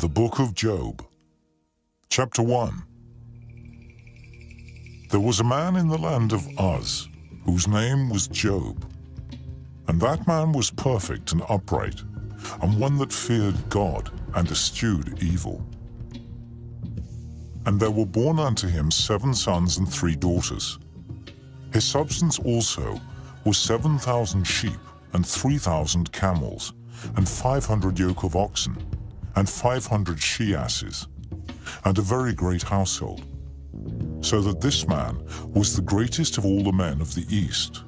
The Book of Job, Chapter 1. There was a man in the land of Uz, whose name was Job. And that man was perfect and upright, and one that feared God and eschewed evil. And there were born unto him 7 sons and 3 daughters. His substance also was 7,000 sheep, and 3,000 camels, and 500 yoke of oxen, and 500 she-asses, and a very great household, so that this man was the greatest of all the men of the east.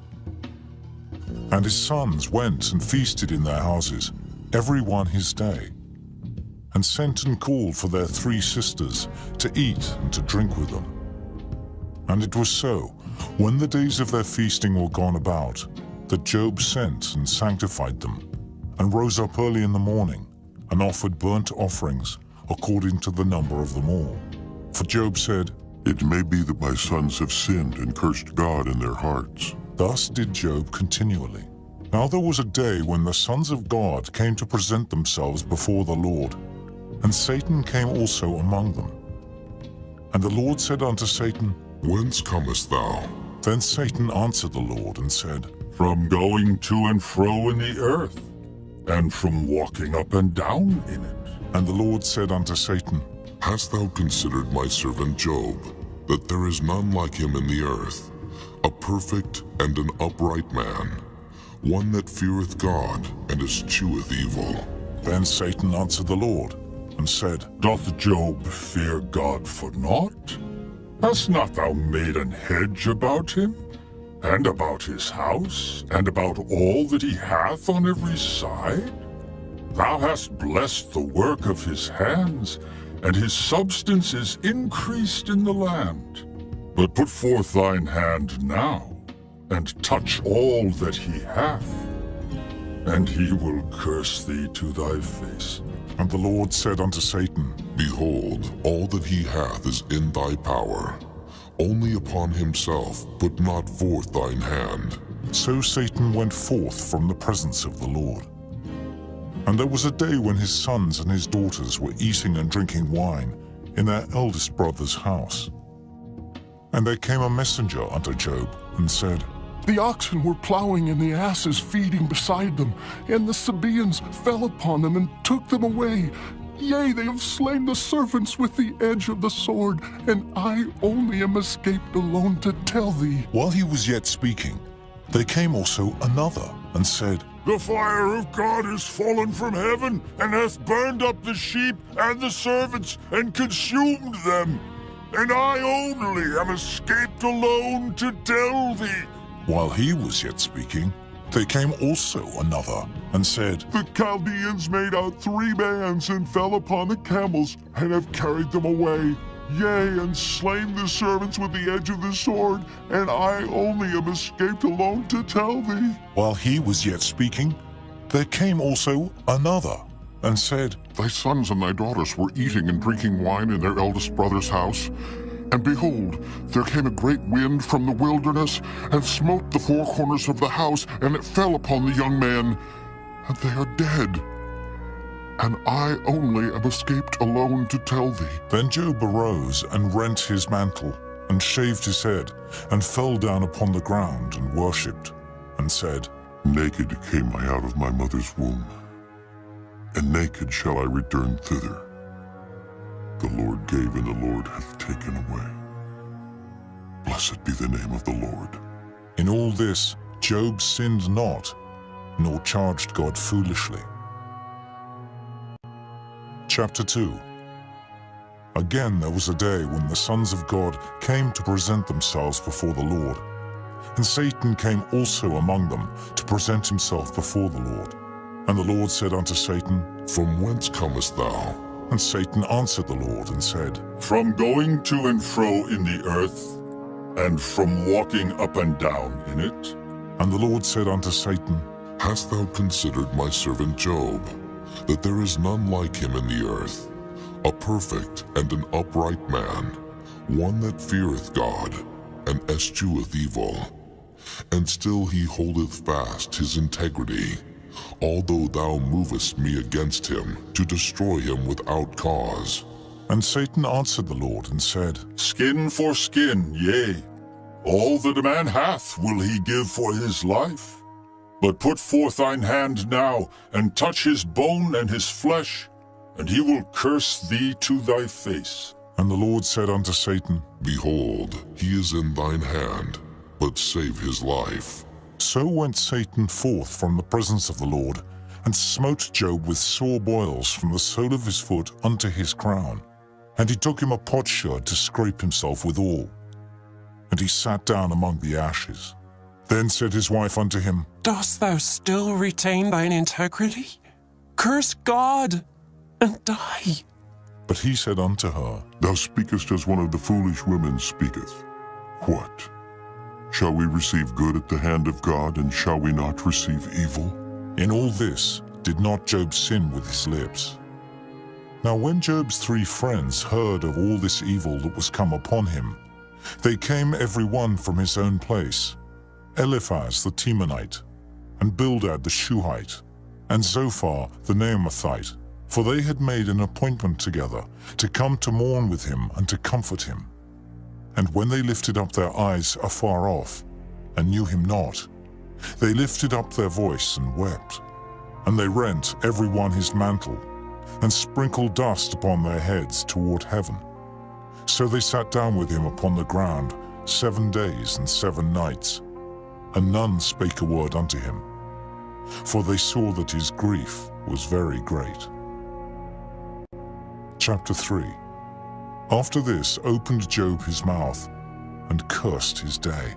And his sons went and feasted in their houses, every one his day, and sent and called for their 3 sisters to eat and to drink with them. And it was so, when the days of their feasting were gone about, that Job sent and sanctified them, and rose up early in the morning, and offered burnt offerings according to the number of them all. For Job said, It may be that my sons have sinned and cursed God in their hearts. Thus did Job continually. Now there was a day when the sons of God came to present themselves before the Lord, and Satan came also among them. And the Lord said unto Satan, Whence comest thou? Then Satan answered the Lord and said, From going to and fro in the earth, and from walking up and down in it. And the Lord said unto Satan, Hast thou considered my servant Job, that there is none like him in the earth, a perfect and an upright man, one that feareth God and escheweth evil? Then Satan answered the Lord and said, Doth Job fear God for naught? Hast not thou made an hedge about him, and about his house, and about all that he hath on every side? Thou hast blessed the work of his hands, and his substance is increased in the land. But put forth thine hand now, and touch all that he hath, and he will curse thee to thy face. And the Lord said unto Satan, Behold, all that he hath is in thy power. Only upon himself put not forth thine hand. So Satan went forth from the presence of the Lord. And there was a day when his sons and his daughters were eating and drinking wine in their eldest brother's house. And there came a messenger unto Job, and said, The oxen were plowing and the asses feeding beside them, and the Sabaeans fell upon them and took them away. Yea, they have slain the servants with the edge of the sword, and I only am escaped alone to tell thee. While he was yet speaking, there came also another, and said, The fire of God is fallen from heaven, and hath burned up the sheep and the servants, and consumed them. And I only am escaped alone to tell thee. While he was yet speaking, there came also another, and said, The Chaldeans made out 3 bands, and fell upon the camels, and have carried them away. Yea, and slain the servants with the edge of the sword, and I only am escaped alone to tell thee. While he was yet speaking, there came also another, and said, Thy sons and thy daughters were eating and drinking wine in their eldest brother's house. And behold, there came a great wind from the wilderness, and smote the 4 corners of the house, and it fell upon the young men, and they are dead. And I only am escaped alone to tell thee. Then Job arose and rent his mantle, and shaved his head, and fell down upon the ground, and worshipped, and said, Naked came I out of my mother's womb, and naked shall I return thither. The Lord gave, and the Lord hath taken away. Blessed be the name of the Lord. In all this Job sinned not, nor charged God foolishly. Chapter 2. Again there was a day when the sons of God came to present themselves before the Lord. And Satan came also among them to present himself before the Lord. And the Lord said unto Satan, From whence comest thou? And Satan answered the Lord and said, From going to and fro in the earth, and from walking up and down in it. And the Lord said unto Satan, Hast thou considered my servant Job, that there is none like him in the earth, a perfect and an upright man, one that feareth God, and escheweth evil? And still he holdeth fast his integrity, although thou movest me against him, to destroy him without cause. And Satan answered the Lord and said, Skin for skin, yea. All that a man hath will he give for his life. But put forth thine hand now, and touch his bone and his flesh, and he will curse thee to thy face. And the Lord said unto Satan, Behold, he is in thine hand, but save his life. So went Satan forth from the presence of the Lord, and smote Job with sore boils from the sole of his foot unto his crown. And he took him a potsherd to scrape himself withal. And he sat down among the ashes. Then said his wife unto him, Dost thou still retain thine integrity? Curse God, and die. But he said unto her, Thou speakest as one of the foolish women speaketh. What? Shall we receive good at the hand of God, and shall we not receive evil? In all this did not Job sin with his lips. Now when Job's 3 friends heard of all this evil that was come upon him, they came every one from his own place, Eliphaz the Temanite, and Bildad the Shuhite, and Zophar the Naamathite, for they had made an appointment together to come to mourn with him and to comfort him. And when they lifted up their eyes afar off, and knew him not, they lifted up their voice and wept, and they rent every one his mantle, and sprinkled dust upon their heads toward heaven. So they sat down with him upon the ground 7 days and 7 nights, and none spake a word unto him, for they saw that his grief was very great. Chapter 3. After this opened Job his mouth, and cursed his day.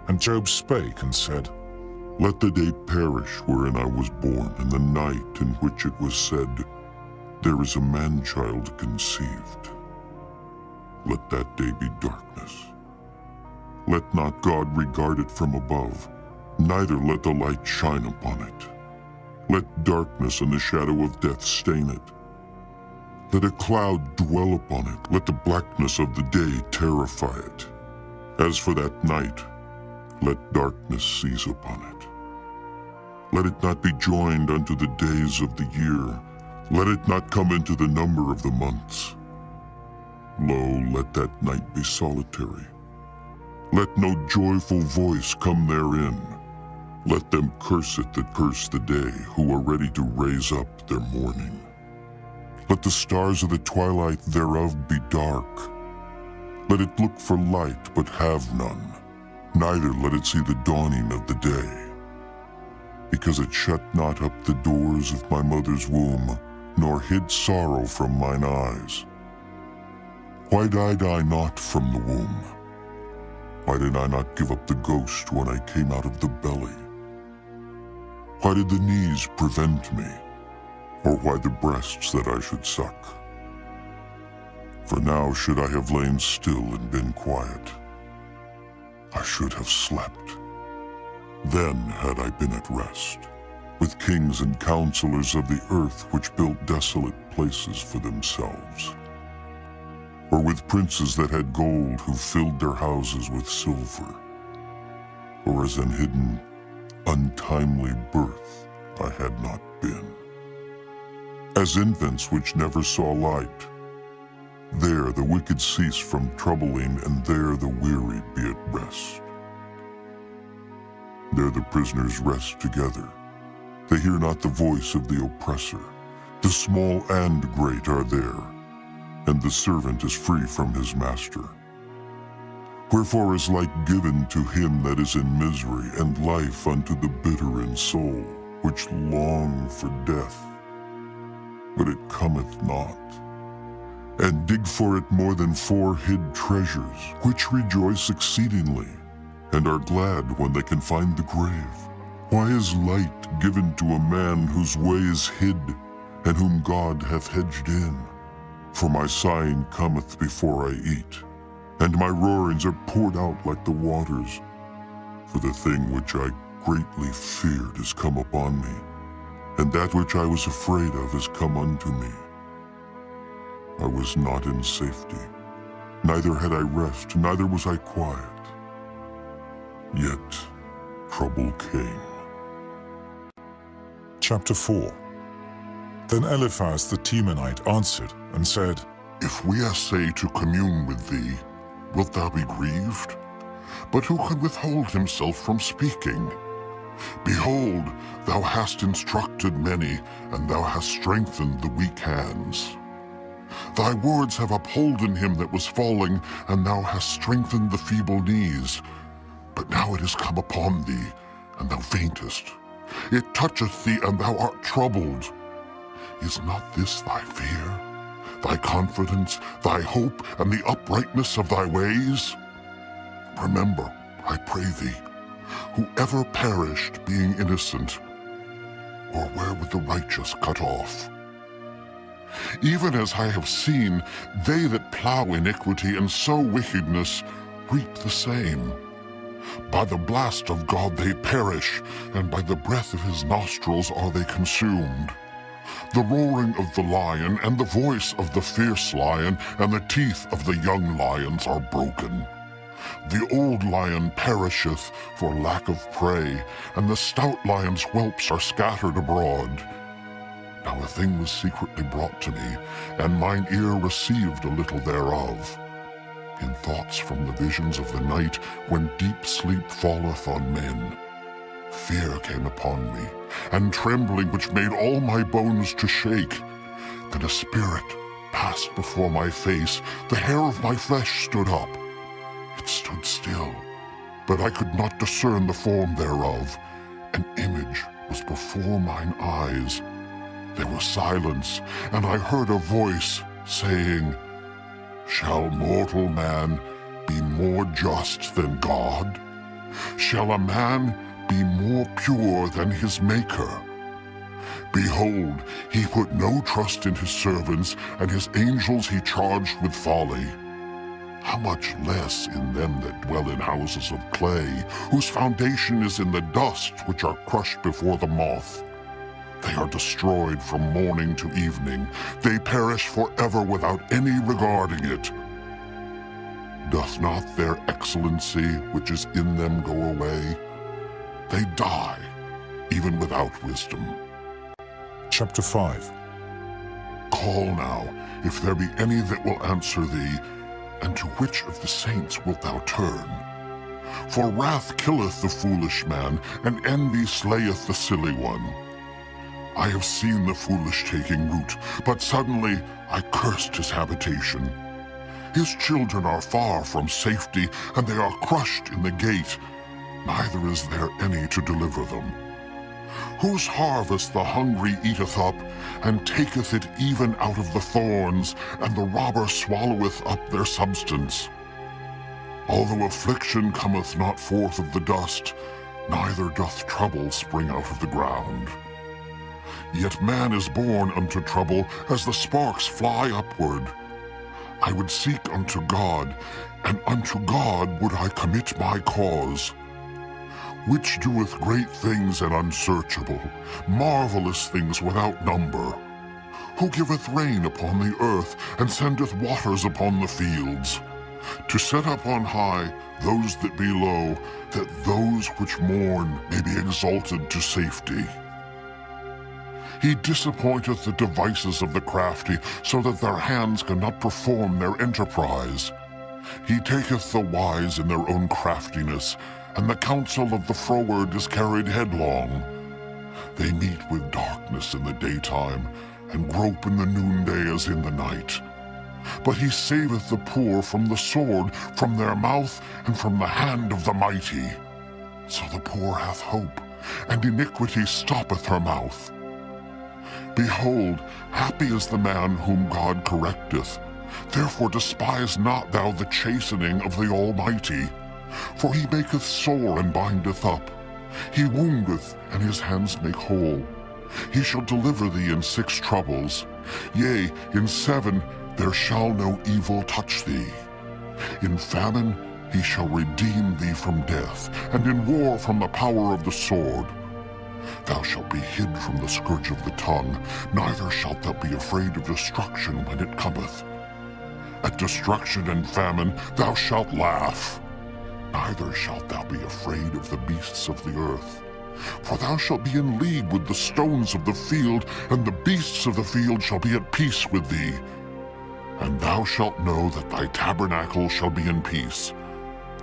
And Job spake and said, Let the day perish wherein I was born, and the night in which it was said, There is a man-child conceived. Let that day be darkness. Let not God regard it from above, neither let the light shine upon it. Let darkness and the shadow of death stain it. Let a cloud dwell upon it. Let the blackness of the day terrify it. As for that night, let darkness seize upon it. Let it not be joined unto the days of the year. Let it not come into the number of the months. Lo, let that night be solitary. Let no joyful voice come therein. Let them curse it that curse the day, who are ready to raise up their mourning. Let the stars of the twilight thereof be dark. Let it look for light, but have none. Neither let it see the dawning of the day. Because it shut not up the doors of my mother's womb, nor hid sorrow from mine eyes. Why died I not from the womb? Why did I not give up the ghost when I came out of the belly? Why did the knees prevent me? Or why the breasts that I should suck? For now should I have lain still and been quiet. I should have slept. Then had I been at rest, with kings and counselors of the earth which built desolate places for themselves, or with princes that had gold who filled their houses with silver, or as an hidden, untimely birth I had not been. As infants which never saw light, there the wicked cease from troubling, and there the weary be at rest. There the prisoners rest together. They hear not the voice of the oppressor. The small and great are there, and the servant is free from his master. Wherefore is light given to him that is in misery, and life unto the bitter in soul, which long for death, but it cometh not. And dig for it more than 4 hid treasures, which rejoice exceedingly, and are glad when they can find the grave. Why is light given to a man whose way is hid, and whom God hath hedged in? For my sighing cometh before I eat, and my roarings are poured out like the waters. For the thing which I greatly feared is come upon me, and that which I was afraid of is come unto me. I was not in safety, neither had I rest, neither was I quiet. Yet trouble came. Chapter 4. Then Eliphaz the Temanite answered and said, If we essay to commune with thee, wilt thou be grieved? But who can withhold himself from speaking? Behold, thou hast instructed many, and thou hast strengthened the weak hands. Thy words have upholden him that was falling, and thou hast strengthened the feeble knees. But now it is come upon thee, and thou faintest. It toucheth thee, and thou art troubled. Is not this thy fear, thy confidence, thy hope, and the uprightness of thy ways? Remember, I pray thee, whoever perished being innocent, or where would the righteous cut off? Even as I have seen, they that plow iniquity and sow wickedness reap the same. By the blast of God they perish, and by the breath of his nostrils are they consumed. The roaring of the lion, and the voice of the fierce lion, and the teeth of the young lions are broken. The old lion perisheth for lack of prey, and the stout lion's whelps are scattered abroad. Now a thing was secretly brought to me, and mine ear received a little thereof. In thoughts from the visions of the night, when deep sleep falleth on men, fear came upon me, and trembling which made all my bones to shake. Then a spirit passed before my face, the hair of my flesh stood up. It stood still, but I could not discern the form thereof. An image was before mine eyes. There was silence, and I heard a voice saying, Shall mortal man be more just than God? Shall a man be more pure than his Maker? Behold, he put no trust in his servants, and his angels he charged with folly. How much less in them that dwell in houses of clay, whose foundation is in the dust, which are crushed before the moth. They are destroyed from morning to evening. They perish forever without any regarding it. Doth not their excellency which is in them go away? They die, even without wisdom. Chapter 5. Call now, if there be any that will answer thee, and to which of the saints wilt thou turn? For wrath killeth the foolish man, and envy slayeth the silly one. I have seen the foolish taking root, but suddenly I cursed his habitation. His children are far from safety, and they are crushed in the gate. Neither is there any to deliver them. Whose harvest the hungry eateth up, and taketh it even out of the thorns, and the robber swalloweth up their substance. Although affliction cometh not forth of the dust, neither doth trouble spring out of the ground. Yet man is born unto trouble, as the sparks fly upward. I would seek unto God, and unto God would I commit my cause. Which doeth great things and unsearchable, marvelous things without number. Who giveth rain upon the earth, and sendeth waters upon the fields. To set up on high those that be low, that those which mourn may be exalted to safety. He disappointeth the devices of the crafty, so that their hands cannot perform their enterprise. He taketh the wise in their own craftiness, and the counsel of the froward is carried headlong. They meet with darkness in the daytime, and grope in the noonday as in the night. But he saveth the poor from the sword, from their mouth, and from the hand of the mighty. So the poor hath hope, and iniquity stoppeth her mouth. Behold, happy is the man whom God correcteth. Therefore despise not thou the chastening of the Almighty. For he maketh sore and bindeth up. He woundeth, and his hands make whole. He shall deliver thee in 6 troubles. Yea, in 7 there shall no evil touch thee. In famine he shall redeem thee from death, and in war from the power of the sword. Thou shalt be hid from the scourge of the tongue, neither shalt thou be afraid of destruction when it cometh. At destruction and famine thou shalt laugh. Neither shalt thou be afraid of the beasts of the earth, For thou shalt be in league with the stones of the field, and the beasts of the field shall be at peace with thee. And thou shalt know that thy tabernacle shall be in peace,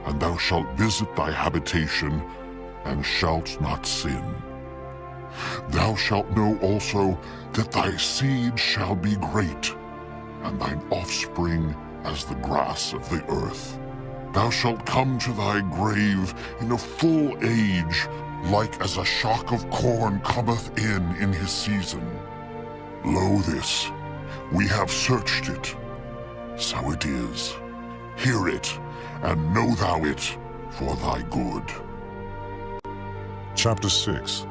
and thou shalt visit thy habitation, and shalt not sin. Thou shalt know also that thy seed shall be great, and thine offspring as the grass of the earth. Thou shalt come to thy grave in a full age, like as a shock of corn cometh in his season. Lo this, we have searched it, so it is. Hear it, and know thou it for thy good. Chapter 6.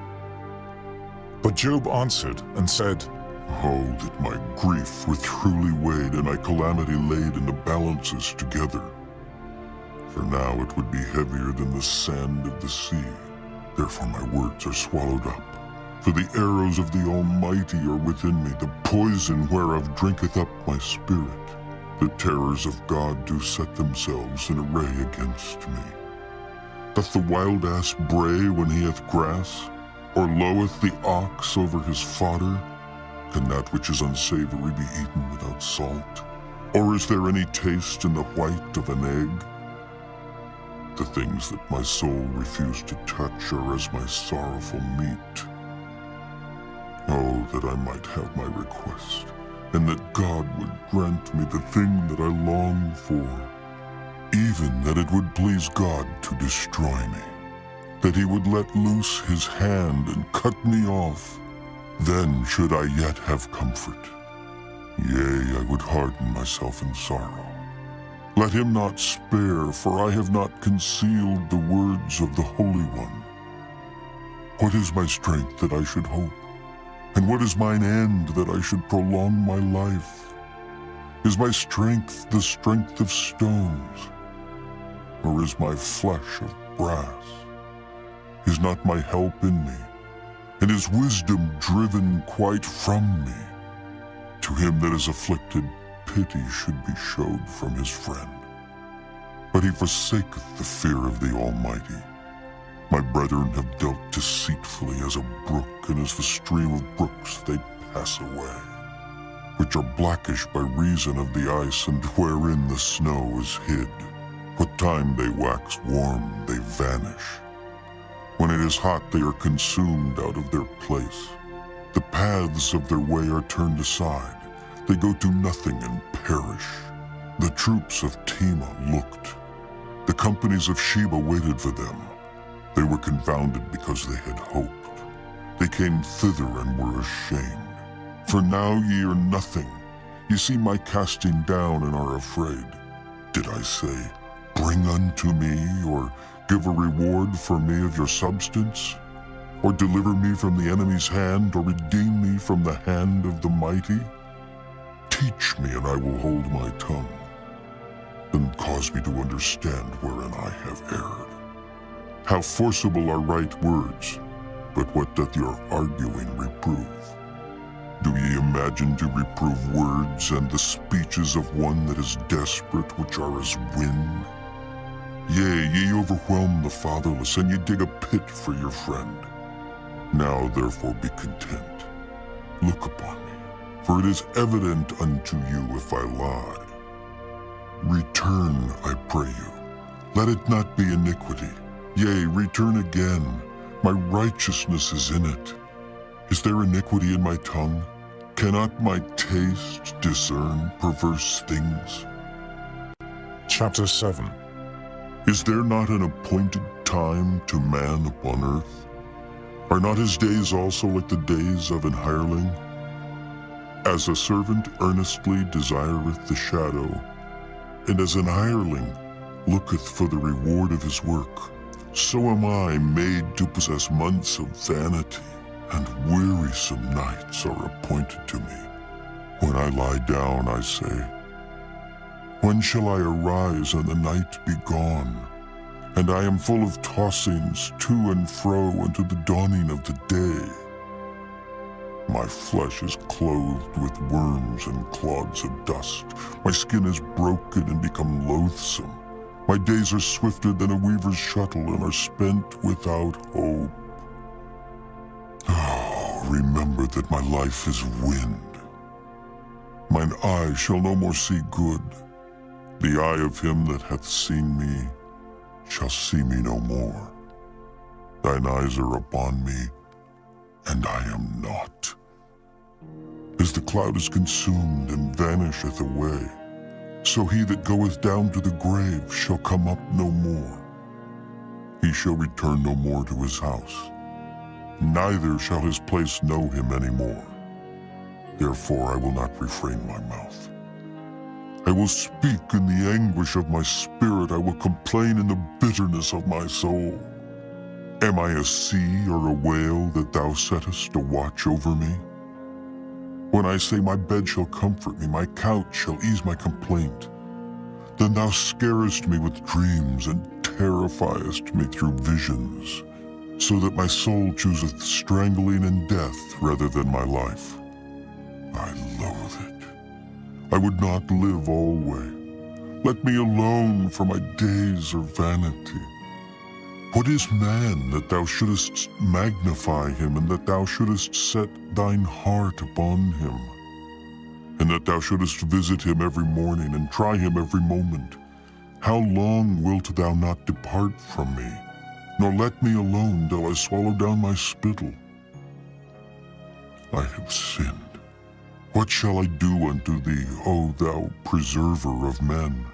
But Job answered and said, Oh, that my grief were truly weighed, and my calamity laid in the balances together. For now it would be heavier than the sand of the sea. Therefore my words are swallowed up. For the arrows of the Almighty are within me, the poison whereof drinketh up my spirit. The terrors of God do set themselves in array against me. Doth the wild ass bray when he hath grass? Or loweth the ox over his fodder? Can that which is unsavory be eaten without salt? Or is there any taste in the white of an egg? The things that my soul refused to touch are as my sorrowful meat. Oh, that I might have my request, and that God would grant me the thing that I long for, even that it would please God to destroy me, that he would let loose his hand and cut me off. Then should I yet have comfort. Yea, I would harden myself in sorrow. Let him not spare, for I have not concealed the words of the Holy One. What is my strength that I should hope? And what is mine end that I should prolong my life? Is my strength the strength of stones? Or is my flesh of brass? Is not my help in me? And is wisdom driven quite from me? To him that is afflicted, pity should be showed from his friend. But he forsaketh the fear of the Almighty. My brethren have dealt deceitfully as a brook, and as the stream of brooks they pass away, which are blackish by reason of the ice, and wherein the snow is hid. What time they wax warm, they vanish. When it is hot, they are consumed out of their place. The paths of their way are turned aside. They go to nothing and perish. The troops of Tema looked. The companies of Sheba waited for them. They were confounded because they had hoped. They came thither and were ashamed. For now ye are nothing. Ye see my casting down and are afraid. Did I say, bring unto me, or give a reward for me of your substance? Or deliver me from the enemy's hand, or redeem me from the hand of the mighty? Teach me, and I will hold my tongue. Then cause me to understand wherein I have erred. How forcible are right words, but what doth your arguing reprove? Do ye imagine to reprove words and the speeches of one that is desperate, which are as wind? Yea, ye overwhelm the fatherless, and ye dig a pit for your friend. Now therefore be content. Look upon me, for it is evident unto you if I lie. Return, I pray you. Let it not be iniquity. Yea, return again. My righteousness is in it. Is there iniquity in my tongue? Cannot my taste discern perverse things? Chapter 7. Is there not an appointed time to man upon earth? Are not his days also like the days of an hireling? As a servant earnestly desireth the shadow, and as an hireling looketh for the reward of his work, so am I made to possess months of vanity, and wearisome nights are appointed to me. When I lie down, I say, when shall I arise and the night be gone? And I am full of tossings to and fro unto the dawning of the day. My flesh is clothed with worms and clods of dust. My skin is broken and become loathsome. My days are swifter than a weaver's shuttle and are spent without hope. remember that my life is wind. Mine eye shall no more see good. The eye of him that hath seen me shall see me no more. Thine eyes are upon me, and I am not. As the cloud is consumed and vanisheth away, so he that goeth down to the grave shall come up no more. He shall return no more to his house, neither shall his place know him any more. Therefore I will not refrain my mouth. I will speak in the anguish of my spirit. I will complain in the bitterness of my soul. Am I a sea or a whale that thou settest a watch over me? When I say my bed shall comfort me, my couch shall ease my complaint, then thou scarest me with dreams and terrifiest me through visions, so that my soul chooseth strangling and death rather than my life. I loathe it. I would not live alway. Let me alone, for my days are vanity. What is man that thou shouldest magnify him, and that thou shouldest set thine heart upon him? And that thou shouldest visit him every morning, and try him every moment? How long wilt thou not depart from me, nor let me alone till I swallow down my spittle? I have sinned. What shall I do unto thee, O thou preserver of men?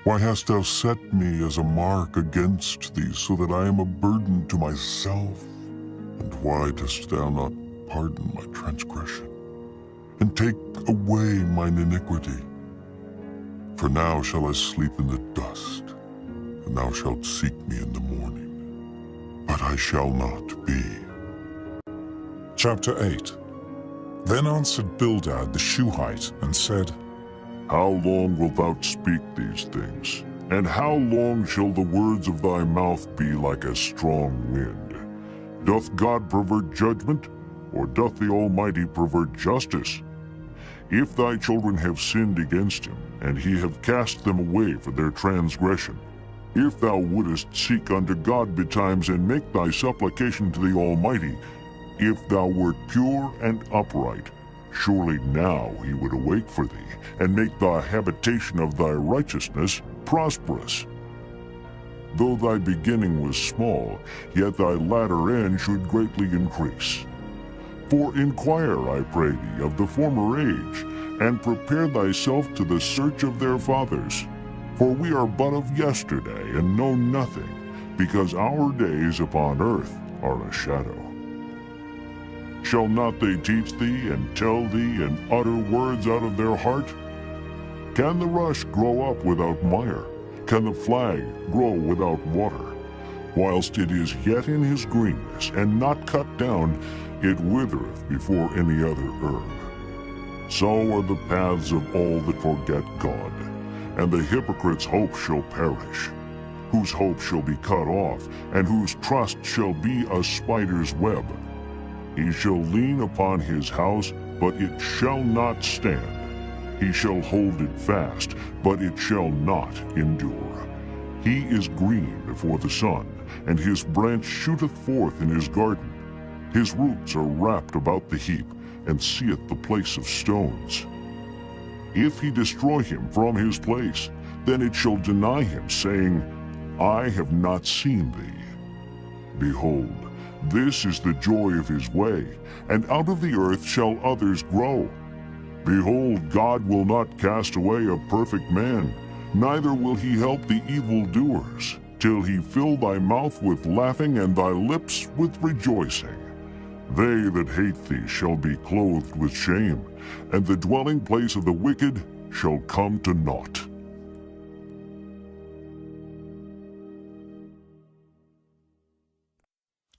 Why hast thou set me as a mark against thee, so that I am a burden to myself? And why dost thou not pardon my transgression, and take away mine iniquity? For now shall I sleep in the dust, and thou shalt seek me in the morning, but I shall not be. Chapter 8. Then answered Bildad the Shuhite, and said, How long wilt thou speak these things? And how long shall the words of thy mouth be like a strong wind? Doth God pervert judgment, or doth the Almighty pervert justice? If thy children have sinned against him, and he have cast them away for their transgression, if thou wouldest seek unto God betimes, and make thy supplication to the Almighty, if thou wert pure and upright, surely now he would awake for thee, and make the habitation of thy righteousness prosperous. Though thy beginning was small, yet thy latter end should greatly increase. For inquire, I pray thee, of the former age, and prepare thyself to the search of their fathers. For we are but of yesterday, and know nothing, because our days upon earth are a shadow. Shall not they teach thee, and tell thee, and utter words out of their heart? Can the rush grow up without mire? Can the flag grow without water? Whilst it is yet in his greenness, and not cut down, it withereth before any other herb. So are the paths of all that forget God, and the hypocrite's hope shall perish, whose hope shall be cut off, and whose trust shall be a spider's web. He shall lean upon his house, but it shall not stand. He shall hold it fast, but it shall not endure. He is green before the sun, and his branch shooteth forth in his garden. His roots are wrapped about the heap, and seeth the place of stones. If he destroy him from his place, then it shall deny him, saying, I have not seen thee. Behold, this is the joy of his way, and out of the earth shall others grow. Behold, God will not cast away a perfect man, neither will he help the evildoers, till he fill thy mouth with laughing and thy lips with rejoicing. They that hate thee shall be clothed with shame, and the dwelling place of the wicked shall come to naught.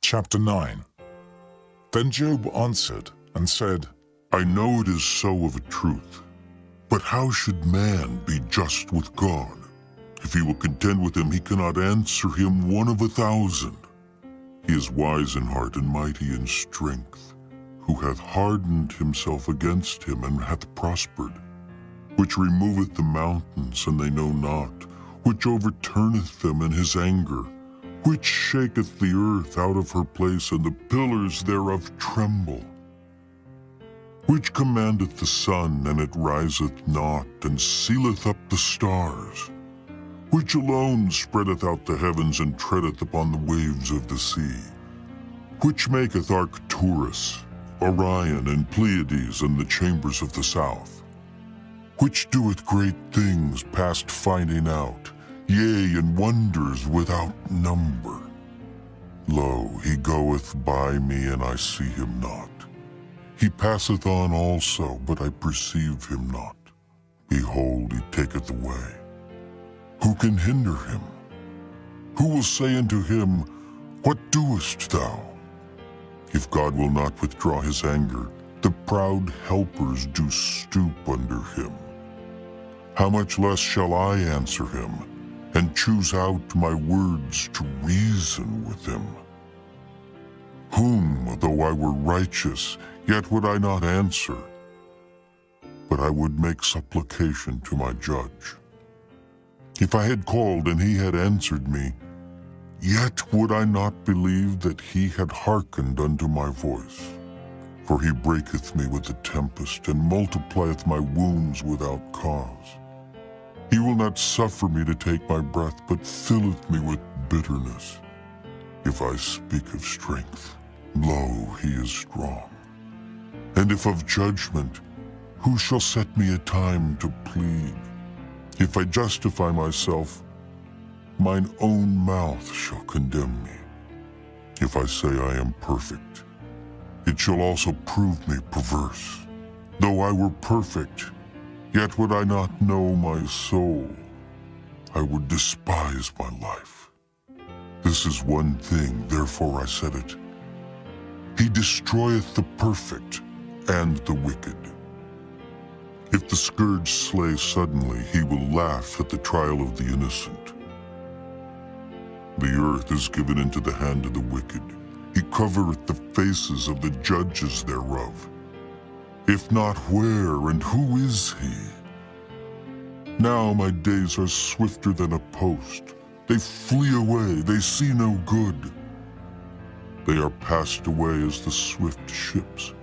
Chapter 9. Then Job answered and said, I know it is so of a truth, but how should man be just with God? If he will contend with him, he cannot answer him 1 of 1,000. He is wise in heart and mighty in strength, who hath hardened himself against him and hath prospered, which removeth the mountains, and they know not, which overturneth them in his anger, which shaketh the earth out of her place, and the pillars thereof tremble. which commandeth the sun, and it riseth not, and sealeth up the stars, which alone spreadeth out the heavens, and treadeth upon the waves of the sea, which maketh Arcturus, Orion, and Pleiades, and the chambers of the south, which doeth great things past finding out, yea, and wonders without number. Lo, he goeth by me, and I see him not. He passeth on also, but I perceive him not. Behold, he taketh away. Who can hinder him? Who will say unto him, What doest thou? If God will not withdraw his anger, the proud helpers do stoop under him. How much less shall I answer him, and choose out my words to reason with him? Whom, though I were righteous, yet would I not answer, but I would make supplication to my judge. If I had called and he had answered me, yet would I not believe that he had hearkened unto my voice. For he breaketh me with the tempest, and multiplieth my wounds without cause. He will not suffer me to take my breath, but filleth me with bitterness. If I speak of strength, lo, he is strong. And if of judgment, who shall set me a time to plead? If I justify myself, mine own mouth shall condemn me. If I say I am perfect, it shall also prove me perverse. Though I were perfect, yet would I not know my soul. I would despise my life. This is one thing, therefore I said it. He destroyeth the perfect and the wicked. If the scourge slay suddenly, he will laugh at the trial of the innocent. The earth is given into the hand of the wicked. He covereth the faces of the judges thereof. If not, where and who is he? Now my days are swifter than a post. They flee away, they see no good. They are passed away as the swift ships,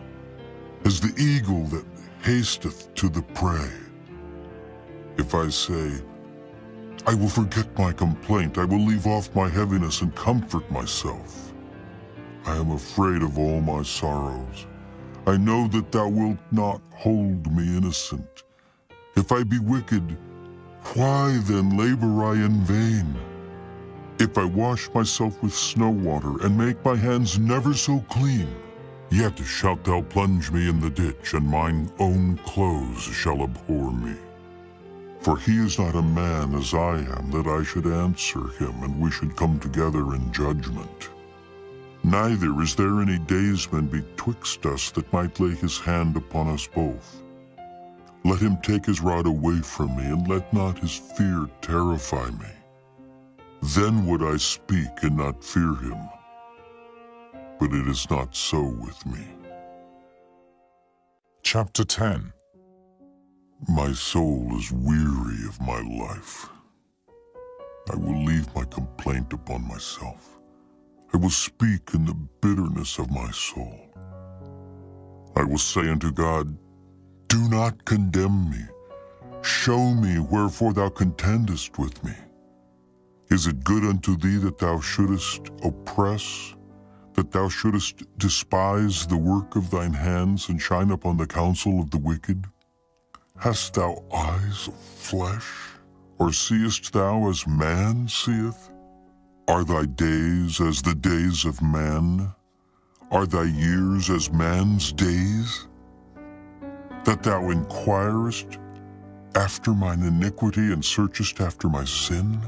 as the eagle that hasteth to the prey. If I say, I will forget my complaint, I will leave off my heaviness and comfort myself. I am afraid of all my sorrows. I know that thou wilt not hold me innocent. If I be wicked, why then labor I in vain? If I wash myself with snow water, and make my hands never so clean, yet shalt thou plunge me in the ditch, and mine own clothes shall abhor me. For he is not a man as I am, that I should answer him, and we should come together in judgment. Neither is there any daysman betwixt us that might lay his hand upon us both. Let him take his rod away from me, and let not his fear terrify me. Then would I speak and not fear him. But it is not so with me. Chapter 10. My soul is weary of my life. I will leave my complaint upon myself. I will speak in the bitterness of my soul. I will say unto God, Do not condemn me. Show me wherefore thou contendest with me. Is it good unto thee that thou shouldest oppress, that thou shouldest despise the work of thine hands, and shine upon the counsel of the wicked? Hast thou eyes of flesh, or seest thou as man seeth? Are thy days as the days of man? Are thy years as man's days? That thou inquirest after mine iniquity, and searchest after my sin?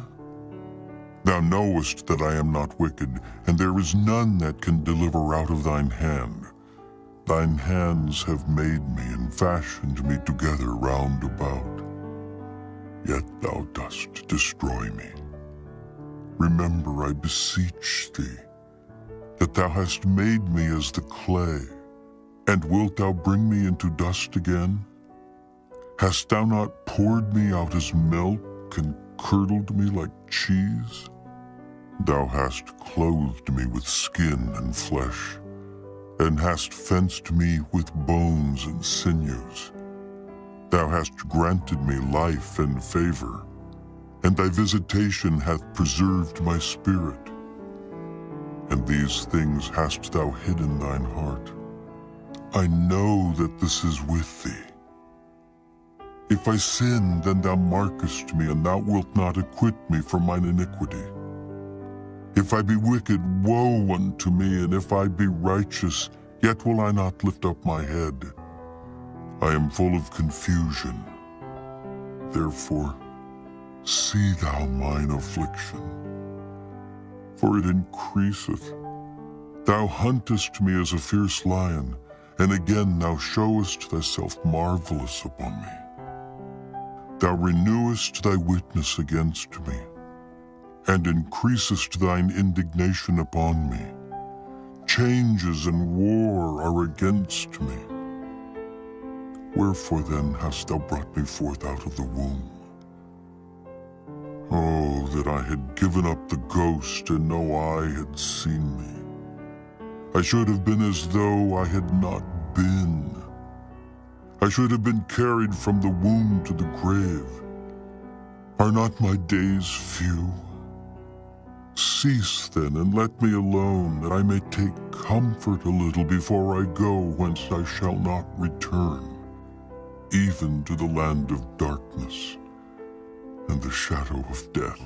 Thou knowest that I am not wicked, and there is none that can deliver out of thine hand. Thine hands have made me, and fashioned me together round about. Yet thou dost destroy me. Remember, I beseech thee, that thou hast made me as the clay, and wilt thou bring me into dust again? Hast thou not poured me out as milk, and curdled me like cheese? Thou hast clothed me with skin and flesh, and hast fenced me with bones and sinews. Thou hast granted me life and favor, and thy visitation hath preserved my spirit. And these things hast thou hid in thine heart. I know that this is with thee. If I sin, then thou markest me, and thou wilt not acquit me from mine iniquity. If I be wicked, woe unto me, and if I be righteous, yet will I not lift up my head. I am full of confusion. Therefore, see thou mine affliction, for it increaseth. Thou huntest me as a fierce lion, and again thou showest thyself marvelous upon me. Thou renewest thy witness against me, and increasest thine indignation upon me. Changes and war are against me. Wherefore then hast thou brought me forth out of the womb? Oh, that I had given up the ghost, and no eye had seen me. I should have been as though I had not been. I should have been carried from the womb to the grave. Are not my days few? Cease then, and let me alone, that I may take comfort a little before I go whence I shall not return, even to the land of darkness and the shadow of death.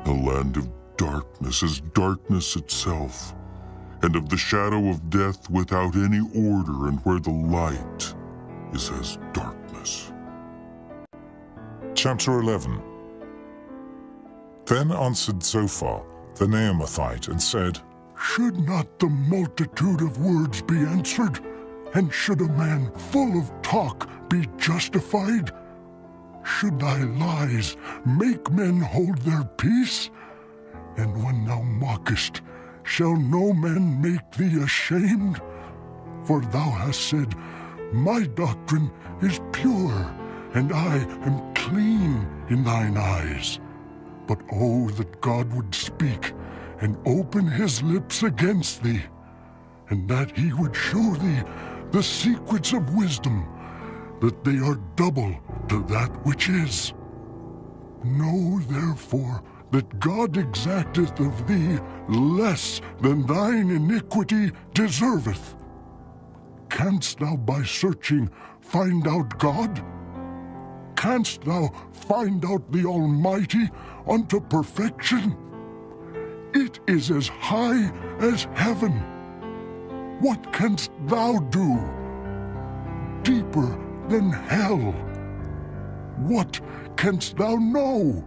The land of darkness is darkness itself, and of the shadow of death without any order, and where the light is as darkness. Chapter 11. Then answered Zophar, the Naamathite, and said, Should not the multitude of words be answered? And should a man full of talk be justified? Should thy lies make men hold their peace? And when thou mockest, shall no man make thee ashamed? For thou hast said, My doctrine is pure, and I am clean in thine eyes. But oh, that God would speak and open his lips against thee, and that he would show thee the secrets of wisdom, that they are double to that which is. Know therefore that God exacteth of thee less than thine iniquity deserveth. Canst thou by searching find out God? Canst thou find out the Almighty unto perfection? It is as high as heaven. What canst thou do? Deeper than hell. What canst thou know?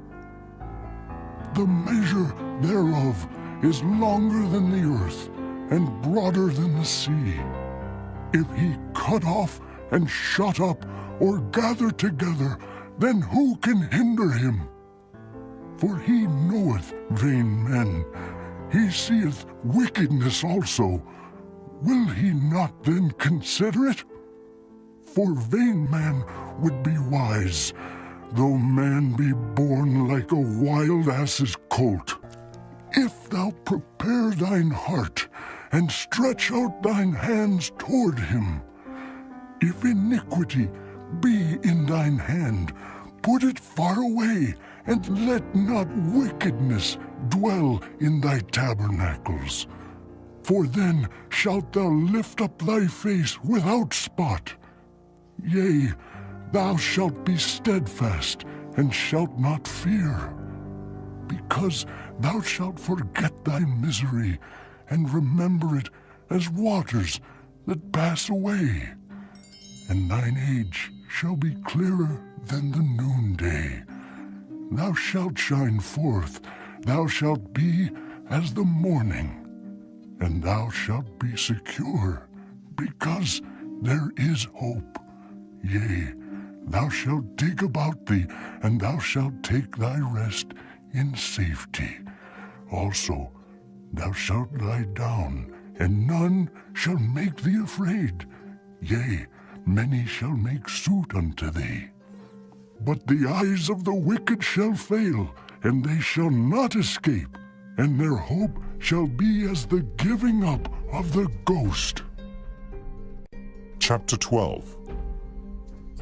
The measure thereof is longer than the earth, and broader than the sea. If he cut off and shut up, or gather together, then who can hinder him? For he knoweth vain men, he seeth wickedness also. Will he not then consider it? For vain man would be wise, though man be born like a wild ass's colt. If thou prepare thine heart, and stretch out thine hands toward him, if iniquity be in thine hand, put it far away, and let not wickedness dwell in thy tabernacles. For then shalt thou lift up thy face without spot. Yea, thou shalt be steadfast, and shalt not fear, because thou shalt forget thy misery, and remember it as waters that pass away. And thine age shall be clearer than the noonday. Thou shalt shine forth, thou shalt be as the morning, and thou shalt be secure, because there is hope. Yea, thou shalt dig about thee, and thou shalt take thy rest in safety. Also, thou shalt lie down, and none shall make thee afraid. Yea, many shall make suit unto thee. But the eyes of the wicked shall fail, and they shall not escape, and their hope shall be as the giving up of the ghost. Chapter 12.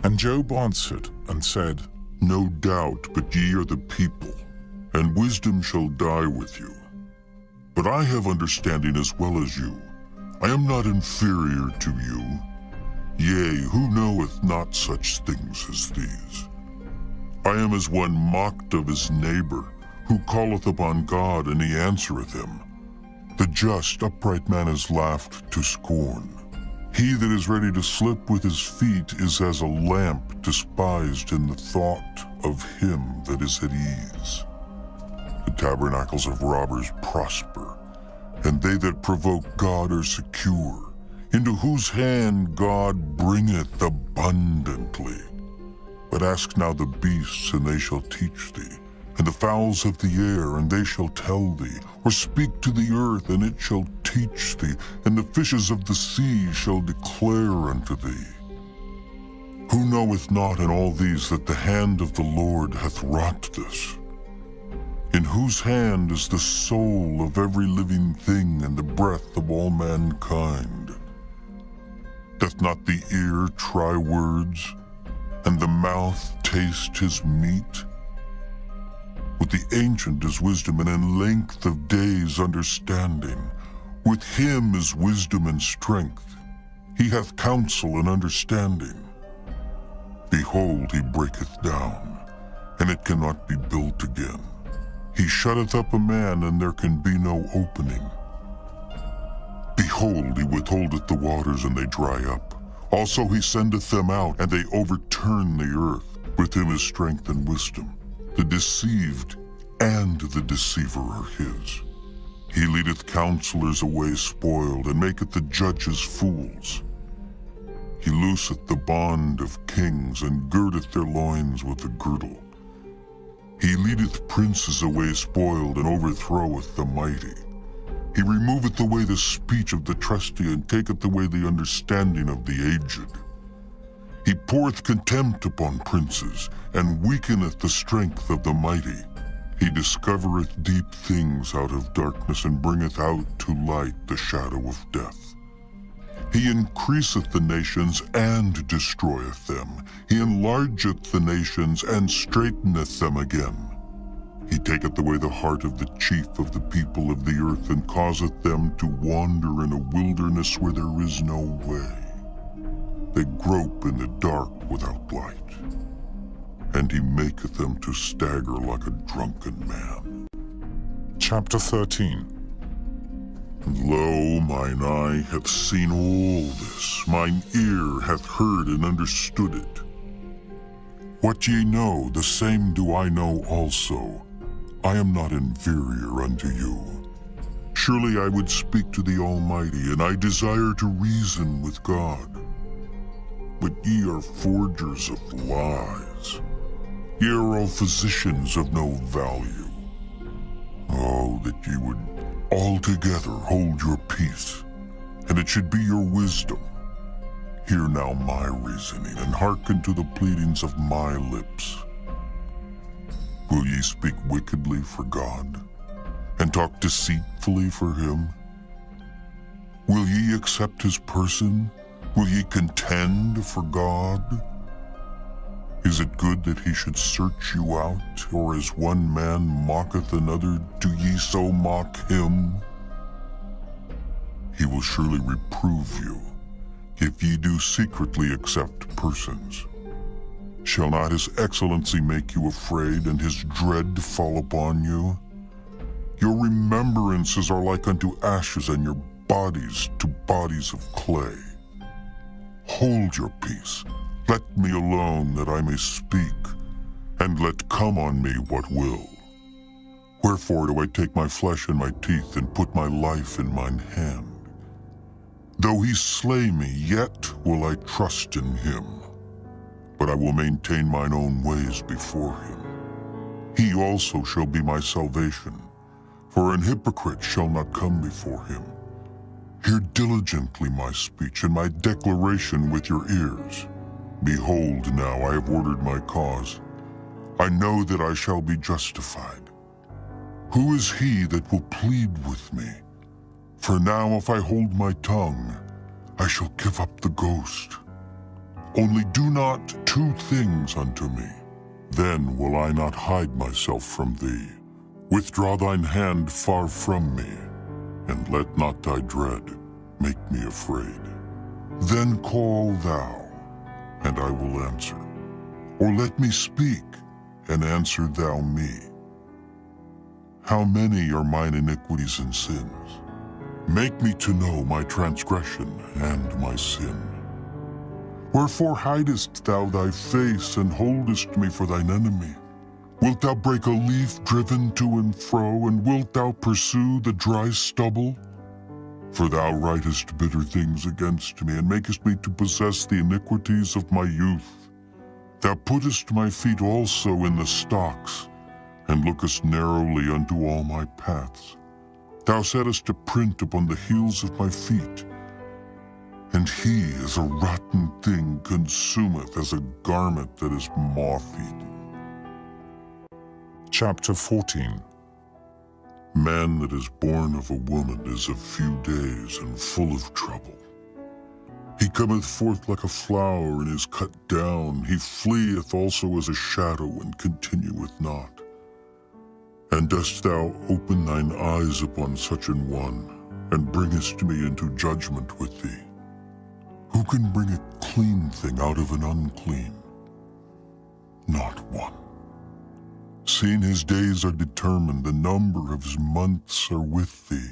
And Job answered and said, No doubt, but ye are the people, and wisdom shall die with you. But I have understanding as well as you. I am not inferior to you. Yea, who knoweth not such things as these? I am as one mocked of his neighbor, who calleth upon God, and he answereth him. The just, upright man is laughed to scorn. He that is ready to slip with his feet is as a lamp despised in the thought of him that is at ease. The tabernacles of robbers prosper, and they that provoke God are secure, into whose hand God bringeth abundantly. But ask now the beasts, and they shall teach thee, and the fowls of the air, and they shall tell thee, or speak to the earth, and it shall teach thee, and the fishes of the sea shall declare unto thee. Who knoweth not in all these that the hand of the Lord hath wrought this? In whose hand is the soul of every living thing, and the breath of all mankind? Doth not the ear try words, and the mouth taste his meat? With the ancient is wisdom, and in length of days understanding. With him is wisdom and strength. He hath counsel and understanding. Behold, he breaketh down, and it cannot be built again. He shutteth up a man, and there can be no opening. Behold, he withholdeth the waters, and they dry up. Also he sendeth them out, and they overturn the earth. With him is strength and wisdom. The deceived and the deceiver are his. He leadeth counselors away spoiled, and maketh the judges fools. He looseth the bond of kings, and girdeth their loins with a girdle. He leadeth princes away spoiled, and overthroweth the mighty. He removeth away the speech of the trusty, and taketh away the understanding of the aged. He poureth contempt upon princes, and weakeneth the strength of the mighty. He discovereth deep things out of darkness, and bringeth out to light the shadow of death. He increaseth the nations, and destroyeth them. He enlargeth the nations, and straiteneth them again. He taketh away the heart of the chief of the people of the earth, and causeth them to wander in a wilderness where there is no way. They grope in the dark without light, and he maketh them to stagger like a drunken man. Chapter 13. And lo, mine eye hath seen all this, mine ear hath heard and understood it. What ye know, the same do I know also. I am not inferior unto you. Surely I would speak to the Almighty, and I desire to reason with God. But ye are forgers of lies. Ye are all physicians of no value. Oh, that ye would altogether hold your peace, and it should be your wisdom. Hear now my reasoning, and hearken to the pleadings of my lips. Will ye speak wickedly for God, and talk deceitfully for him? Will ye accept his person? Will ye contend for God? Is it good that he should search you out, or as one man mocketh another, do ye so mock him? He will surely reprove you, if ye do secretly accept persons. Shall not his excellency make you afraid, and his dread fall upon you? Your remembrances are like unto ashes, and your bodies to bodies of clay. Hold your peace. Let me alone that I may speak, and let come on me what will. Wherefore do I take my flesh in my teeth, and put my life in mine hand? Though he slay me, yet will I trust in him. But I will maintain mine own ways before him. He also shall be my salvation, for an hypocrite shall not come before him. Hear diligently my speech, and my declaration with your ears. Behold, now I have ordered my cause. I know that I shall be justified. Who is he that will plead with me? For now, if I hold my tongue, I shall give up the ghost. Only do not two things unto me. Then will I not hide myself from thee. Withdraw thine hand far from me, and let not thy dread make me afraid. Then call thou, and I will answer. Or let me speak, and answer thou me. How many are mine iniquities and sins? Make me to know my transgression and my sin. Wherefore hidest thou thy face, and holdest me for thine enemy? Wilt thou break a leaf driven to and fro, and wilt thou pursue the dry stubble? For thou writest bitter things against me, and makest me to possess the iniquities of my youth. Thou puttest my feet also in the stocks, and lookest narrowly unto all my paths. Thou settest a print upon the heels of my feet, and he as a rotten thing consumeth, as a garment that is moth-eaten. Chapter 14. Man that is born of a woman is of few days and full of trouble. He cometh forth like a flower and is cut down. He fleeth also as a shadow and continueth not. And dost thou open thine eyes upon such an one, and bringest me into judgment with thee? Who can bring a clean thing out of an unclean? Not one. Seeing his days are determined, the number of his months are with thee.